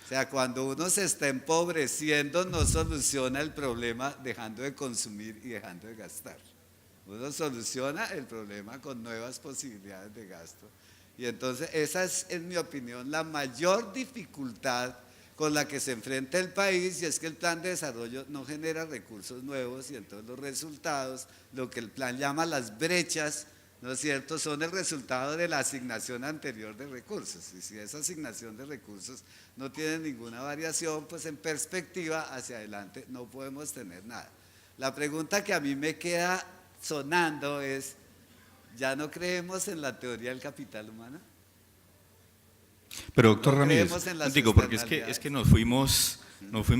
O sea, cuando uno se está empobreciendo no soluciona el problema dejando de consumir y dejando de gastar. Uno soluciona el problema con nuevas posibilidades de gasto. Y entonces esa es, en mi opinión, la mayor dificultad con la que se enfrenta el país, y es que el plan de desarrollo no genera recursos nuevos y entonces los resultados, lo que el plan llama las brechas, ¿no es cierto?, son el resultado de la asignación anterior de recursos. Y si esa asignación de recursos no tiene ninguna variación, pues en perspectiva hacia adelante no podemos tener nada. La pregunta que a mí me queda sonando es, ¿ya no creemos en la teoría del capital humano? Pero doctor No Ramírez, creemos en las digo, porque es externalidades. que nos fuimos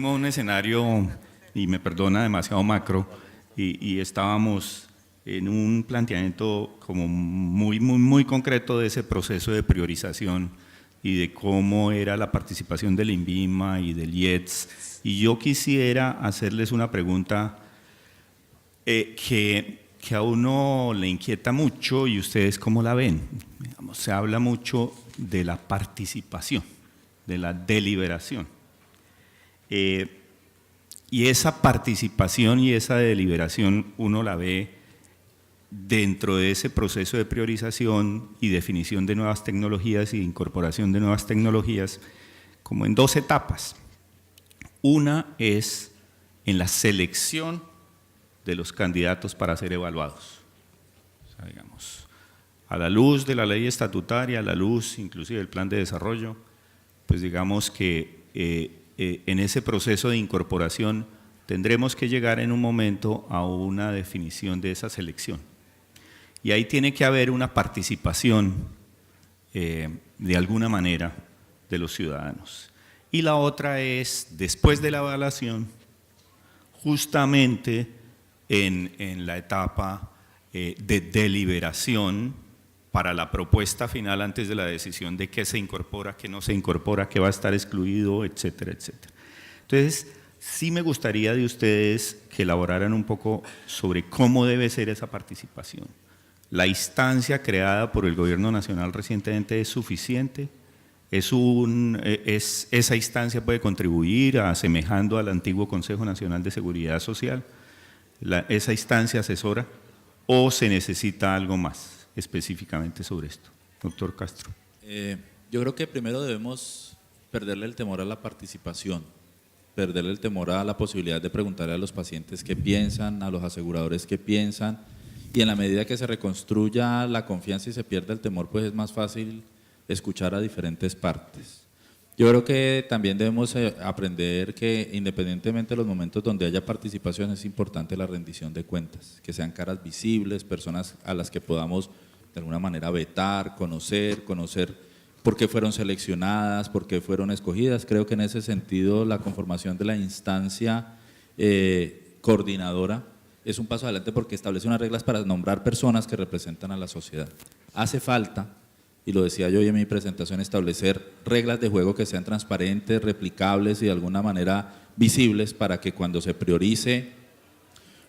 a un escenario, y me perdona, demasiado macro, y estábamos en un planteamiento como muy concreto de ese proceso de priorización y de cómo era la participación del INVIMA y del IETS. Y yo quisiera hacerles una pregunta que a uno le inquieta mucho, y ustedes cómo la ven. Digamos, se habla mucho de la participación, de la deliberación. Y esa participación y esa deliberación uno la ve dentro de ese proceso de priorización y definición de nuevas tecnologías y de incorporación de nuevas tecnologías como en dos etapas. Una es en la selección de los candidatos para ser evaluados. O sea, digamos, a la luz de la ley estatutaria, a la luz inclusive del plan de desarrollo, pues digamos que en ese proceso de incorporación tendremos que llegar en un momento a una definición de esa selección. Y ahí tiene que haber una participación de alguna manera de los ciudadanos. Y la otra es, después de la evaluación, justamente en la etapa de deliberación para la propuesta final antes de la decisión de qué se incorpora, qué no se incorpora, qué va a estar excluido, etcétera, etcétera. Entonces, sí me gustaría de ustedes que elaboraran un poco sobre cómo debe ser esa participación. ¿La instancia creada por el Gobierno Nacional recientemente es suficiente? ¿Esa instancia puede contribuir asemejando al antiguo Consejo Nacional de Seguridad Social? ¿Esa instancia asesora o se necesita algo más específicamente sobre esto? Doctor Castro. Yo creo que primero debemos perderle el temor a la participación, perderle el temor a la posibilidad de preguntarle a los pacientes qué piensan, a los aseguradores qué piensan, y en la medida que se reconstruya la confianza y se pierda el temor, pues es más fácil escuchar a diferentes partes. Yo creo que también debemos aprender que independientemente de los momentos donde haya participación, es importante la rendición de cuentas, que sean caras visibles, personas a las que podamos de alguna manera vetar, conocer por qué fueron seleccionadas, por qué fueron escogidas. Creo que en ese sentido la conformación de la instancia coordinadora es un paso adelante porque establece unas reglas para nombrar personas que representan a la sociedad. Hace falta, y lo decía yo hoy en mi presentación, establecer reglas de juego que sean transparentes, replicables y de alguna manera visibles para que cuando se priorice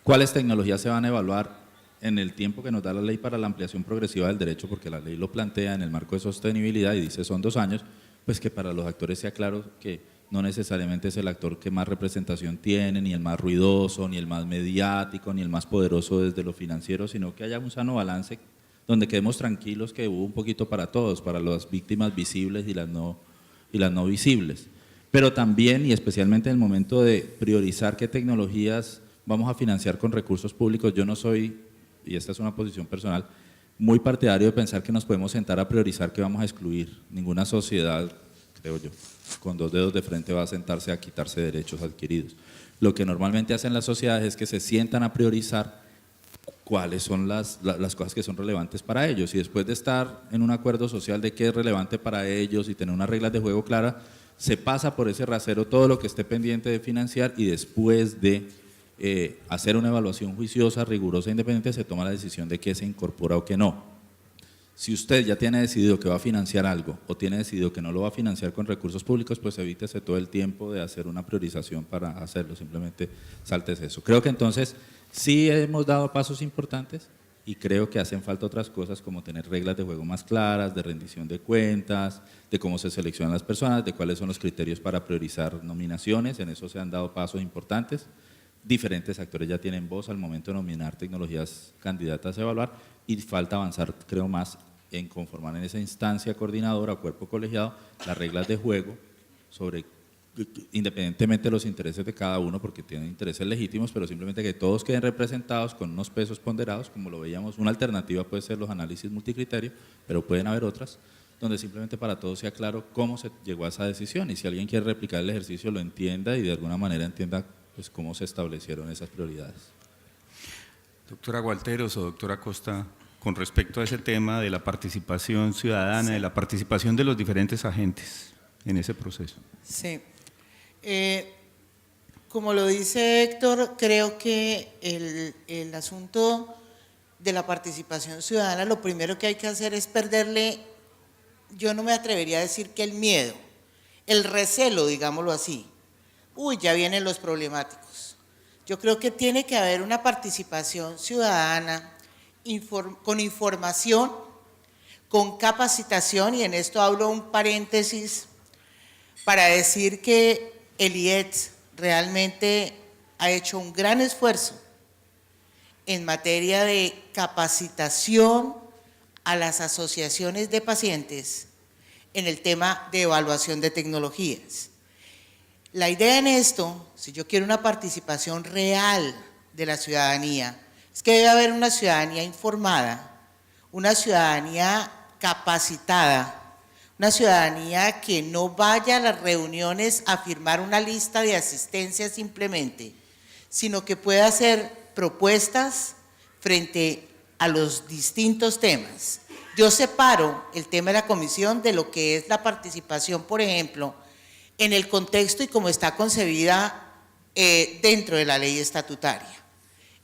cuáles tecnologías se van a evaluar en el tiempo que nos da la ley para la ampliación progresiva del derecho, porque la ley lo plantea en el marco de sostenibilidad y dice son 2 años, pues que para los actores sea claro que no necesariamente es el actor que más representación tiene, ni el más ruidoso, ni el más mediático, ni el más poderoso desde lo financiero, sino que haya un sano balance donde quedemos tranquilos que hubo un poquito para todos, para las víctimas visibles y las no visibles. Pero también y especialmente en el momento de priorizar qué tecnologías vamos a financiar con recursos públicos, yo no soy, y esta es una posición personal, muy partidario de pensar que nos podemos sentar a priorizar qué vamos a excluir. Ninguna sociedad, creo yo, con 2 dedos de frente va a sentarse a quitarse derechos adquiridos. Lo que normalmente hacen las sociedades es que se sientan a priorizar cuáles son las cosas que son relevantes para ellos, y después de estar en un acuerdo social de qué es relevante para ellos y tener unas reglas de juego claras, se pasa por ese rasero todo lo que esté pendiente de financiar, y después de hacer una evaluación juiciosa, rigurosa e independiente, se toma la decisión de qué se incorpora o qué no. Si usted ya tiene decidido que va a financiar algo o tiene decidido que no lo va a financiar con recursos públicos, pues evítese todo el tiempo de hacer una priorización para hacerlo, simplemente sáltese eso. Creo que entonces sí hemos dado pasos importantes y creo que hacen falta otras cosas como tener reglas de juego más claras, de rendición de cuentas, de cómo se seleccionan las personas, de cuáles son los criterios para priorizar nominaciones. En eso se han dado pasos importantes. Diferentes actores ya tienen voz al momento de nominar tecnologías candidatas a evaluar, y falta avanzar, creo, más en conformar en esa instancia coordinadora o cuerpo colegiado las reglas de juego sobre, independientemente de los intereses de cada uno, porque tienen intereses legítimos, pero simplemente que todos queden representados con unos pesos ponderados, como lo veíamos. Una alternativa puede ser los análisis multicriterio, pero pueden haber otras donde simplemente para todos sea claro cómo se llegó a esa decisión, y si alguien quiere replicar el ejercicio lo entienda y de alguna manera entienda pues cómo se establecieron esas prioridades. Doctora Gualteros o doctora Costa, con respecto a ese tema de la participación ciudadana, de la participación de los diferentes agentes en ese proceso. Sí. Como lo dice Héctor, creo que el asunto de la participación ciudadana, lo primero que hay que hacer es perderle, yo no me atrevería a decir que el miedo, el recelo, digámoslo así. Uy, ya vienen los problemáticos. Yo creo que tiene que haber una participación ciudadana con información, con capacitación, y en esto hablo un paréntesis para decir que el IETS realmente ha hecho un gran esfuerzo en materia de capacitación a las asociaciones de pacientes en el tema de evaluación de tecnologías. La idea en esto, si yo quiero una participación real de la ciudadanía, es que debe haber una ciudadanía informada, una ciudadanía capacitada, una ciudadanía que no vaya a las reuniones a firmar una lista de asistencia simplemente, sino que pueda hacer propuestas frente a los distintos temas. Yo separo el tema de la comisión de lo que es la participación, por ejemplo, en el contexto y como está concebida dentro de la ley estatutaria.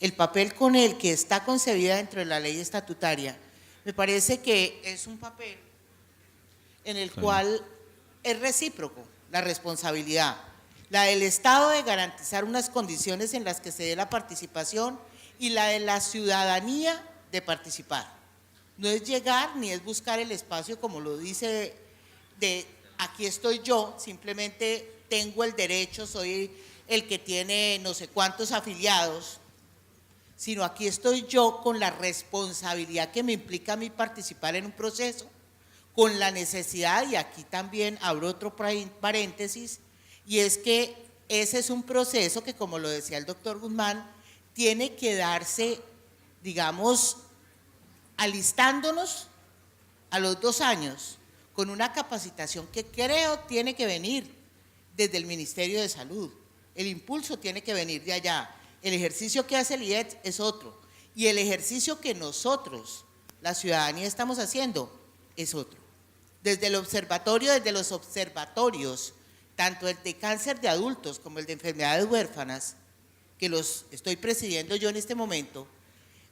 el papel con el que está concebida dentro de la ley estatutaria, me parece que es un papel en el cual es recíproco la responsabilidad, la del Estado de garantizar unas condiciones en las que se dé la participación y la de la ciudadanía de participar. No es llegar ni es buscar el espacio como lo dice de aquí estoy yo, simplemente tengo el derecho, soy el que tiene no sé cuántos afiliados, sino aquí estoy yo con la responsabilidad que me implica a mí participar en un proceso, con la necesidad, y aquí también abro otro paréntesis, y es que ese es un proceso que, como lo decía el doctor Guzmán, tiene que darse, digamos, alistándonos a los 2 años con una capacitación que creo tiene que venir desde el Ministerio de Salud. El impulso tiene que venir de allá. El ejercicio que hace el IET es otro. Y el ejercicio que nosotros, la ciudadanía, estamos haciendo es otro. Desde el observatorio, desde los observatorios, tanto el de cáncer de adultos como el de enfermedades huérfanas, que los estoy presidiendo yo en este momento,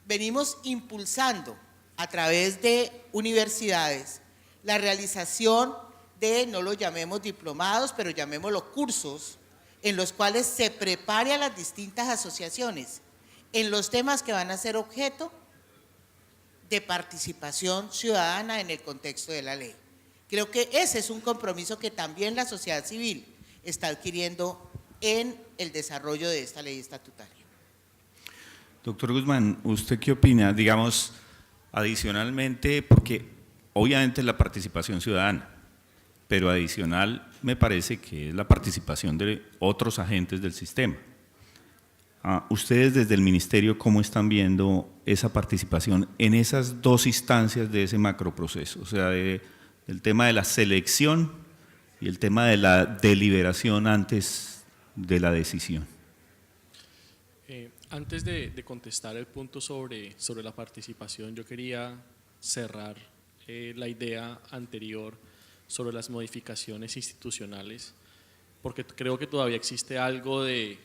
venimos impulsando a través de universidades la realización de, no lo llamemos diplomados, pero llamémoslo cursos, en los cuales se prepare a las distintas asociaciones en los temas que van a ser objeto de participación ciudadana en el contexto de la ley. Creo que ese es un compromiso que también la sociedad civil está adquiriendo en el desarrollo de esta ley estatutaria. Doctor Guzmán, ¿usted qué opina? Digamos, adicionalmente, porque obviamente la participación ciudadana, pero adicional me parece que es la participación de otros agentes del sistema. Ustedes desde el Ministerio, ¿cómo están viendo esa participación en esas 2 instancias de ese macroproceso? O sea, el tema de la selección y el tema de la deliberación antes de la decisión. Antes de contestar el punto sobre la participación, yo quería cerrar la idea anterior sobre las modificaciones institucionales, porque creo que todavía existe algo de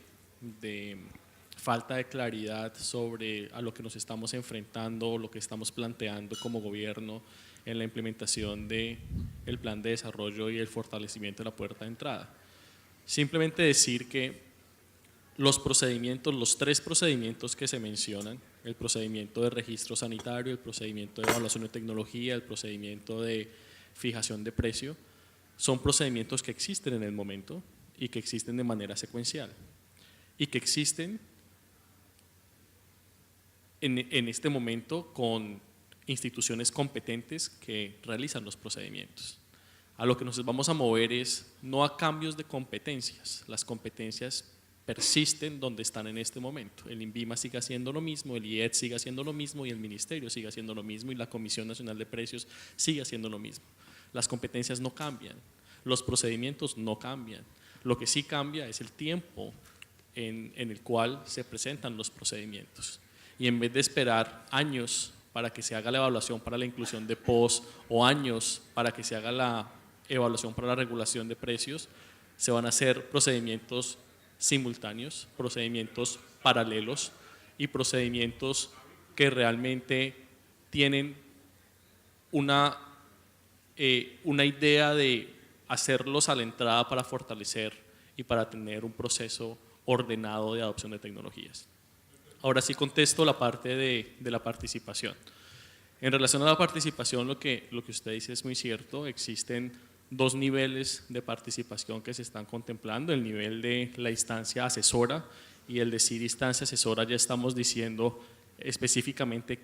falta de claridad sobre a lo que nos estamos enfrentando o lo que estamos planteando como gobierno en la implementación del plan de desarrollo y el fortalecimiento de la puerta de entrada. Simplemente decir que los procedimientos, los 3 procedimientos que se mencionan, el procedimiento de registro sanitario, el procedimiento de evaluación de tecnología, el procedimiento de fijación de precio, son procedimientos que existen en el momento y que existen de manera secuencial y que existen en este momento con instituciones competentes que realizan los procedimientos. A lo que nos vamos a mover es no a cambios de competencias, las competencias persisten donde están en este momento. El INVIMA sigue haciendo lo mismo, el IET sigue haciendo lo mismo y el Ministerio sigue haciendo lo mismo y la Comisión Nacional de Precios sigue haciendo lo mismo. Las competencias no cambian, los procedimientos no cambian. Lo que sí cambia es el tiempo en el cual se presentan los procedimientos. Y en vez de esperar años para que se haga la evaluación para la inclusión de POS o años para que se haga la evaluación para la regulación de precios, se van a hacer procedimientos simultáneos, procedimientos paralelos y procedimientos que realmente tienen una idea de hacerlos a la entrada para fortalecer y para tener un proceso ordenado de adopción de tecnologías. Ahora sí contesto la parte de la participación. En relación a la participación, lo que usted dice es muy cierto, existen 2 niveles de participación que se están contemplando, el nivel de la instancia asesora y el decir instancia asesora, ya estamos diciendo específicamente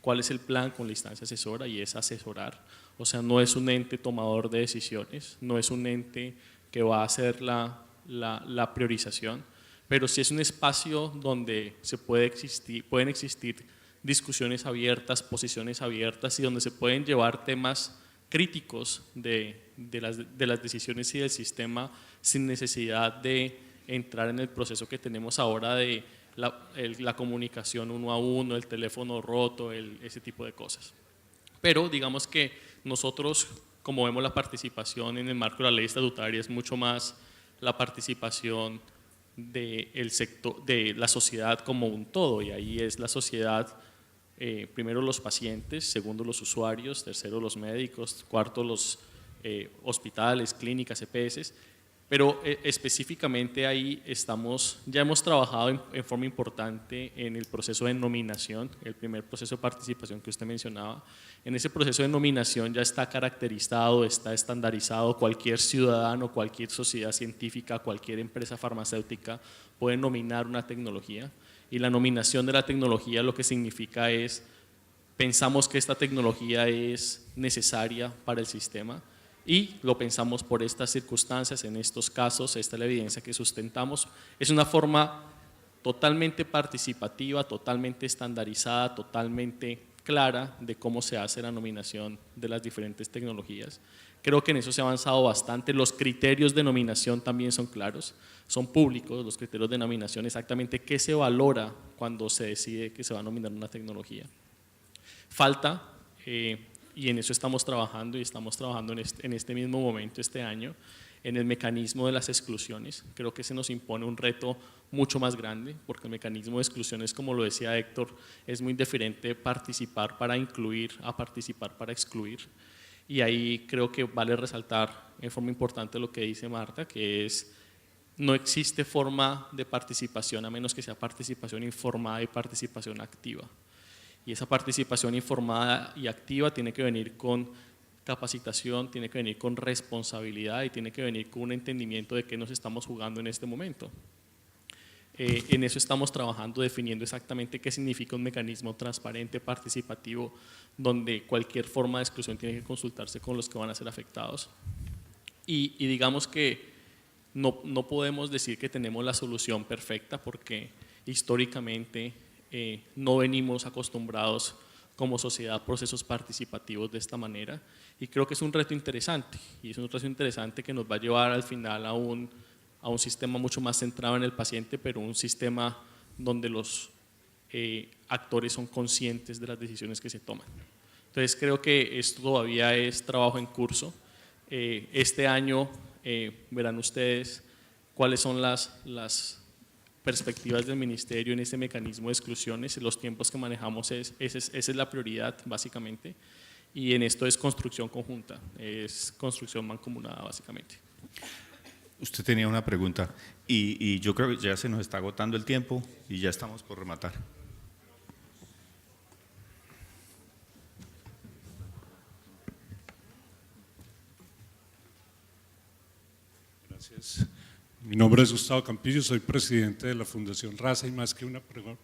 cuál es el plan con la instancia asesora y es asesorar, o sea, no es un ente tomador de decisiones, no es un ente que va a hacer la priorización, pero sí es un espacio donde pueden existir discusiones abiertas, posiciones abiertas y donde se pueden llevar temas críticos de las decisiones y del sistema sin necesidad de entrar en el proceso que tenemos ahora de la comunicación 1 a 1, el teléfono roto, ese tipo de cosas. Pero digamos que nosotros, como vemos la participación en el marco de la ley estatutaria, es mucho más la participación del sector, de la sociedad como un todo, y ahí es la sociedad, primero los pacientes, segundo los usuarios, tercero los médicos, cuarto los hospitales, clínicas, EPS, pero específicamente ahí ya hemos trabajado en forma importante en el proceso de nominación, el primer proceso de participación que usted mencionaba. En ese proceso de nominación ya está caracterizado, está estandarizado, cualquier ciudadano, cualquier sociedad científica, cualquier empresa farmacéutica puede nominar una tecnología, y la nominación de la tecnología lo que significa es, pensamos que esta tecnología es necesaria para el sistema, y lo pensamos por estas circunstancias, en estos casos, esta es la evidencia que sustentamos. Es una forma totalmente participativa, totalmente estandarizada, totalmente clara de cómo se hace la nominación de las diferentes tecnologías. Creo que en eso se ha avanzado bastante. Los criterios de nominación también son claros, son públicos los criterios de nominación, exactamente qué se valora cuando se decide que se va a nominar una tecnología. Falta, y en eso estamos trabajando, y estamos trabajando en este mismo momento, este año, en el mecanismo de las exclusiones. Creo que se nos impone un reto mucho más grande, porque el mecanismo de exclusiones, como lo decía Héctor, es muy diferente participar para incluir a participar para excluir. Y ahí creo que vale resaltar en forma importante lo que dice Marta, que es, no existe forma de participación a menos que sea participación informada y participación activa. Y esa participación informada y activa tiene que venir con capacitación, tiene que venir con responsabilidad y tiene que venir con un entendimiento de qué nos estamos jugando en este momento. En eso estamos trabajando, definiendo exactamente qué significa un mecanismo transparente, participativo, donde cualquier forma de exclusión tiene que consultarse con los que van a ser afectados. Y digamos que no podemos decir que tenemos la solución perfecta, porque históricamente no venimos acostumbrados como sociedad a procesos participativos de esta manera, y creo que es un reto interesante, y es un reto interesante que nos va a llevar al final a un sistema mucho más centrado en el paciente, pero un sistema donde los actores son conscientes de las decisiones que se toman. Entonces creo que esto todavía es trabajo en curso. Este año verán ustedes cuáles son las perspectivas del ministerio en este mecanismo de exclusiones. Los tiempos que manejamos, esa es la prioridad básicamente, y en esto es construcción conjunta, es construcción mancomunada básicamente. Usted tenía una pregunta y yo creo que ya se nos está agotando el tiempo y ya estamos por rematar. Gracias. Mi nombre es Gustavo Campillo, soy presidente de la Fundación Raza, y más que una pregunta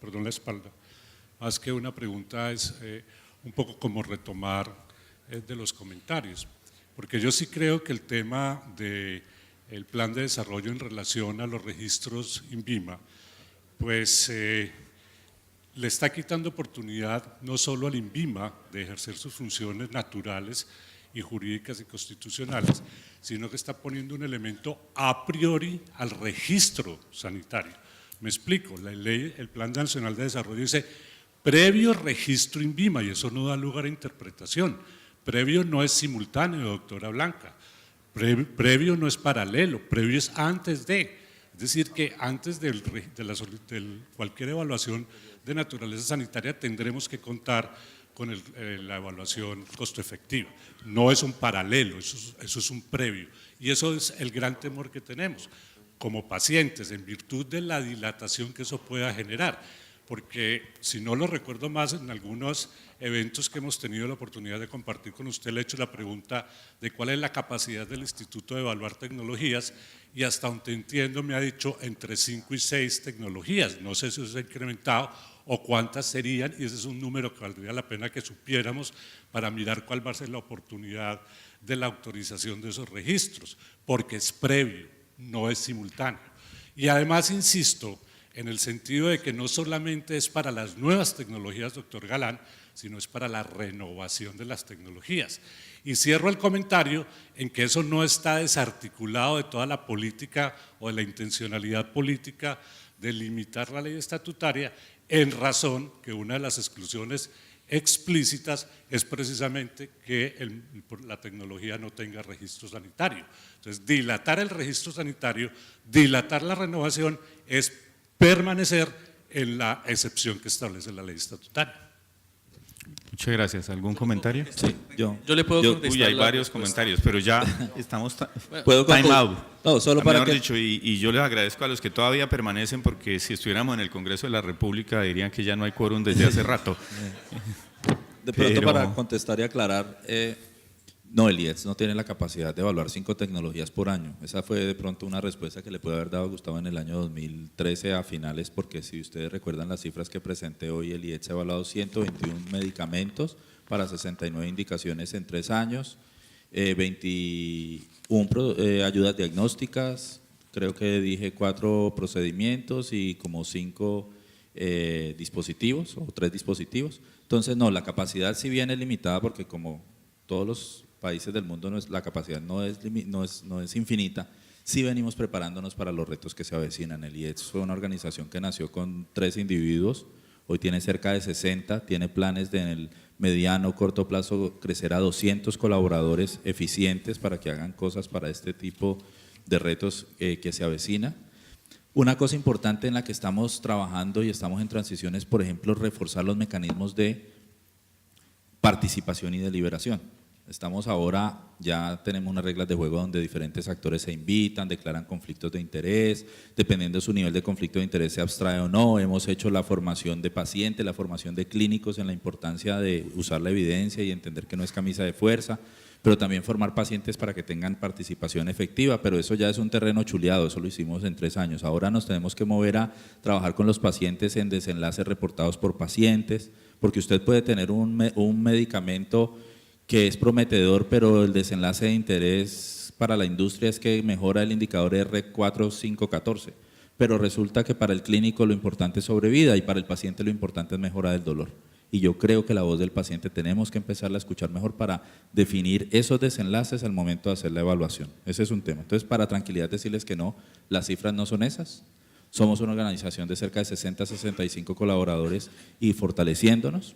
es un poco como retomar de los comentarios, porque yo sí creo que el tema del plan de desarrollo en relación a los registros INVIMA, pues le está quitando oportunidad no solo al INVIMA de ejercer sus funciones naturales y jurídicas y constitucionales, sino que está poniendo un elemento a priori al registro sanitario. Me explico, la ley, el Plan Nacional de Desarrollo dice previo registro INVIMA, y eso no da lugar a interpretación. Previo no es simultáneo, doctora Blanca, previo no es paralelo, previo es antes de. Es decir, que antes de cualquier evaluación de naturaleza sanitaria tendremos que contar con la evaluación costo efectiva. No es un paralelo, eso es un previo, y eso es el gran temor que tenemos como pacientes en virtud de la dilatación que eso pueda generar, porque si no lo recuerdo más, en algunos eventos que hemos tenido la oportunidad de compartir con usted, le he hecho la pregunta de cuál es la capacidad del instituto de evaluar tecnologías, y hasta donde entiendo me ha dicho entre 5 y 6 tecnologías, no sé si eso se ha incrementado o cuántas serían, y ese es un número que valdría la pena que supiéramos para mirar cuál va a ser la oportunidad de la autorización de esos registros, porque es previo, no es simultáneo. Y además insisto en el sentido de que no solamente es para las nuevas tecnologías, doctor Galán, sino es para la renovación de las tecnologías. Y cierro el comentario en que eso no está desarticulado de toda la política o de la intencionalidad política de limitar la ley estatutaria, en razón que una de las exclusiones explícitas es precisamente que la tecnología no tenga registro sanitario. Entonces, dilatar el registro sanitario, dilatar la renovación es permanecer en la excepción que establece la ley estatutaria. Muchas gracias. ¿Algún comentario? Sí, Yo le puedo contestar. Uy, hay la varios respuesta. comentarios, pero ya estamos ¿Puedo time concluir? out. No, solo para Mejor que... dicho, y yo les agradezco a los que todavía permanecen, porque si estuviéramos en el Congreso de la República dirían que ya no hay quórum desde hace rato. De pronto, Pero- para contestar y aclarar, no, el IES no tiene la capacidad de evaluar 5 tecnologías por año. Esa fue de pronto una respuesta que le puede haber dado Gustavo en el año 2013 a finales, porque si ustedes recuerdan las cifras que presenté hoy, el IES ha evaluado 121 medicamentos para 69 indicaciones en 3 años, 21 ayudas diagnósticas, creo que dije 4 procedimientos y como 5 dispositivos o 3 dispositivos. Entonces, no, la capacidad si bien es limitada, porque como todos los países del mundo la capacidad no es infinita, sí venimos preparándonos para los retos que se avecinan. El IES fue una organización que nació con 3 individuos, hoy tiene cerca de 60, tiene planes de en el mediano, corto plazo crecer a 200 colaboradores eficientes para que hagan cosas para este tipo de retos que se avecina. Una cosa importante en la que estamos trabajando y estamos en transición es, por ejemplo, reforzar los mecanismos de participación y deliberación. Estamos ahora, ya tenemos unas reglas de juego donde diferentes actores se invitan, declaran conflictos de interés, dependiendo de su nivel de conflicto de interés se abstrae o no. Hemos hecho la formación de pacientes, la formación de clínicos en la importancia de usar la evidencia y entender que no es camisa de fuerza, pero también formar pacientes para que tengan participación efectiva, pero eso ya es un terreno chuleado, eso lo hicimos en 3 años. Ahora nos tenemos que mover a trabajar con los pacientes en desenlaces reportados por pacientes, porque usted puede tener un medicamento que es prometedor, pero el desenlace de interés para la industria es que mejora el indicador R4514, pero resulta que para el clínico lo importante es sobrevida y para el paciente lo importante es mejora del dolor. Y yo creo que la voz del paciente tenemos que empezarla a escuchar mejor para definir esos desenlaces al momento de hacer la evaluación. Ese es un tema. Entonces, para tranquilidad decirles que no, las cifras no son esas. Somos una organización de cerca de 60 a 65 colaboradores y fortaleciéndonos.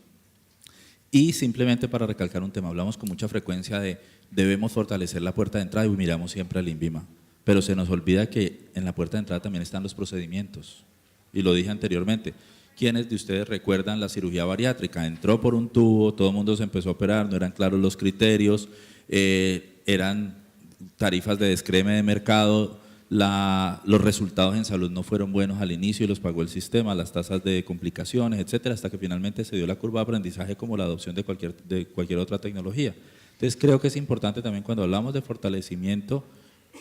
Y simplemente para recalcar un tema, hablamos con mucha frecuencia de debemos fortalecer la puerta de entrada y miramos siempre al INVIMA, pero se nos olvida que en la puerta de entrada también están los procedimientos. Y lo dije anteriormente, ¿quiénes de ustedes recuerdan la cirugía bariátrica? Entró por un tubo, todo el mundo se empezó a operar, no eran claros los criterios, eran tarifas de descreme de mercado, los resultados en salud no fueron buenos al inicio y los pagó el sistema, las tasas de complicaciones, etcétera, hasta que finalmente se dio la curva de aprendizaje como la adopción de cualquier otra tecnología. Entonces creo que es importante también cuando hablamos de fortalecimiento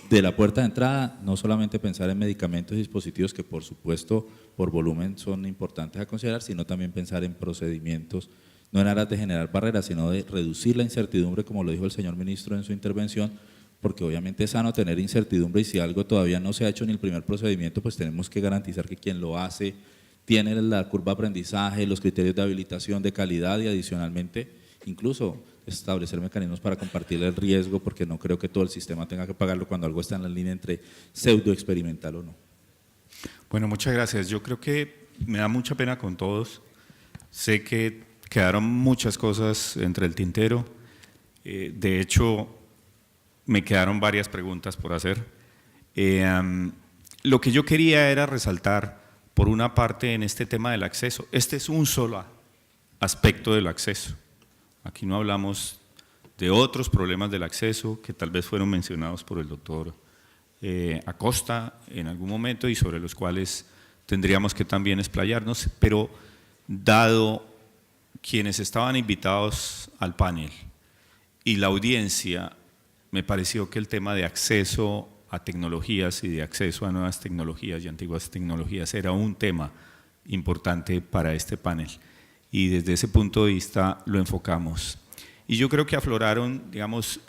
de la puerta de entrada, no solamente pensar en medicamentos y dispositivos que por supuesto por volumen son importantes a considerar, sino también pensar en procedimientos, no en aras de generar barreras, sino de reducir la incertidumbre, como lo dijo el señor ministro en su intervención, porque obviamente es sano tener incertidumbre y si algo todavía no se ha hecho ni el primer procedimiento, pues tenemos que garantizar que quien lo hace tiene la curva de aprendizaje, los criterios de habilitación, de calidad y adicionalmente incluso establecer mecanismos para compartir el riesgo, porque no creo que todo el sistema tenga que pagarlo cuando algo está en la línea entre pseudo experimental o no. Bueno, muchas gracias. Yo creo que me da mucha pena con todos. Sé que quedaron muchas cosas entre el tintero. De hecho, me quedaron varias preguntas por hacer. Lo que yo quería era resaltar, por una parte, en este tema del acceso. Este es un solo aspecto del acceso. Aquí no hablamos de otros problemas del acceso que tal vez fueron mencionados por el doctor Acosta en algún momento y sobre los cuales tendríamos que también explayarnos, pero dado quienes estaban invitados al panel y la audiencia, me pareció que el tema de acceso a tecnologías y de acceso a nuevas tecnologías y antiguas tecnologías era un tema importante para este panel y desde ese punto de vista lo enfocamos. Y yo creo que afloraron, digamos,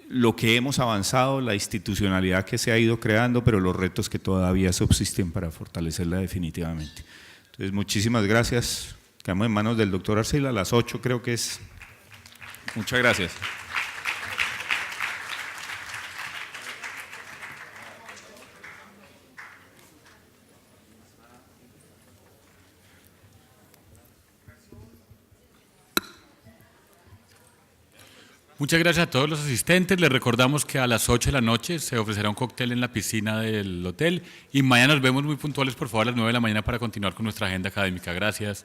lo que hemos avanzado, la institucionalidad que se ha ido creando, pero los retos que todavía subsisten para fortalecerla definitivamente. Entonces, muchísimas gracias. Quedamos en manos del doctor Arcila, a las 8 creo que es. Muchas gracias. Muchas gracias a todos los asistentes. Les recordamos que a las 8 de la noche se ofrecerá un cóctel en la piscina del hotel y mañana nos vemos muy puntuales, por favor, a las 9 de la mañana para continuar con nuestra agenda académica. Gracias.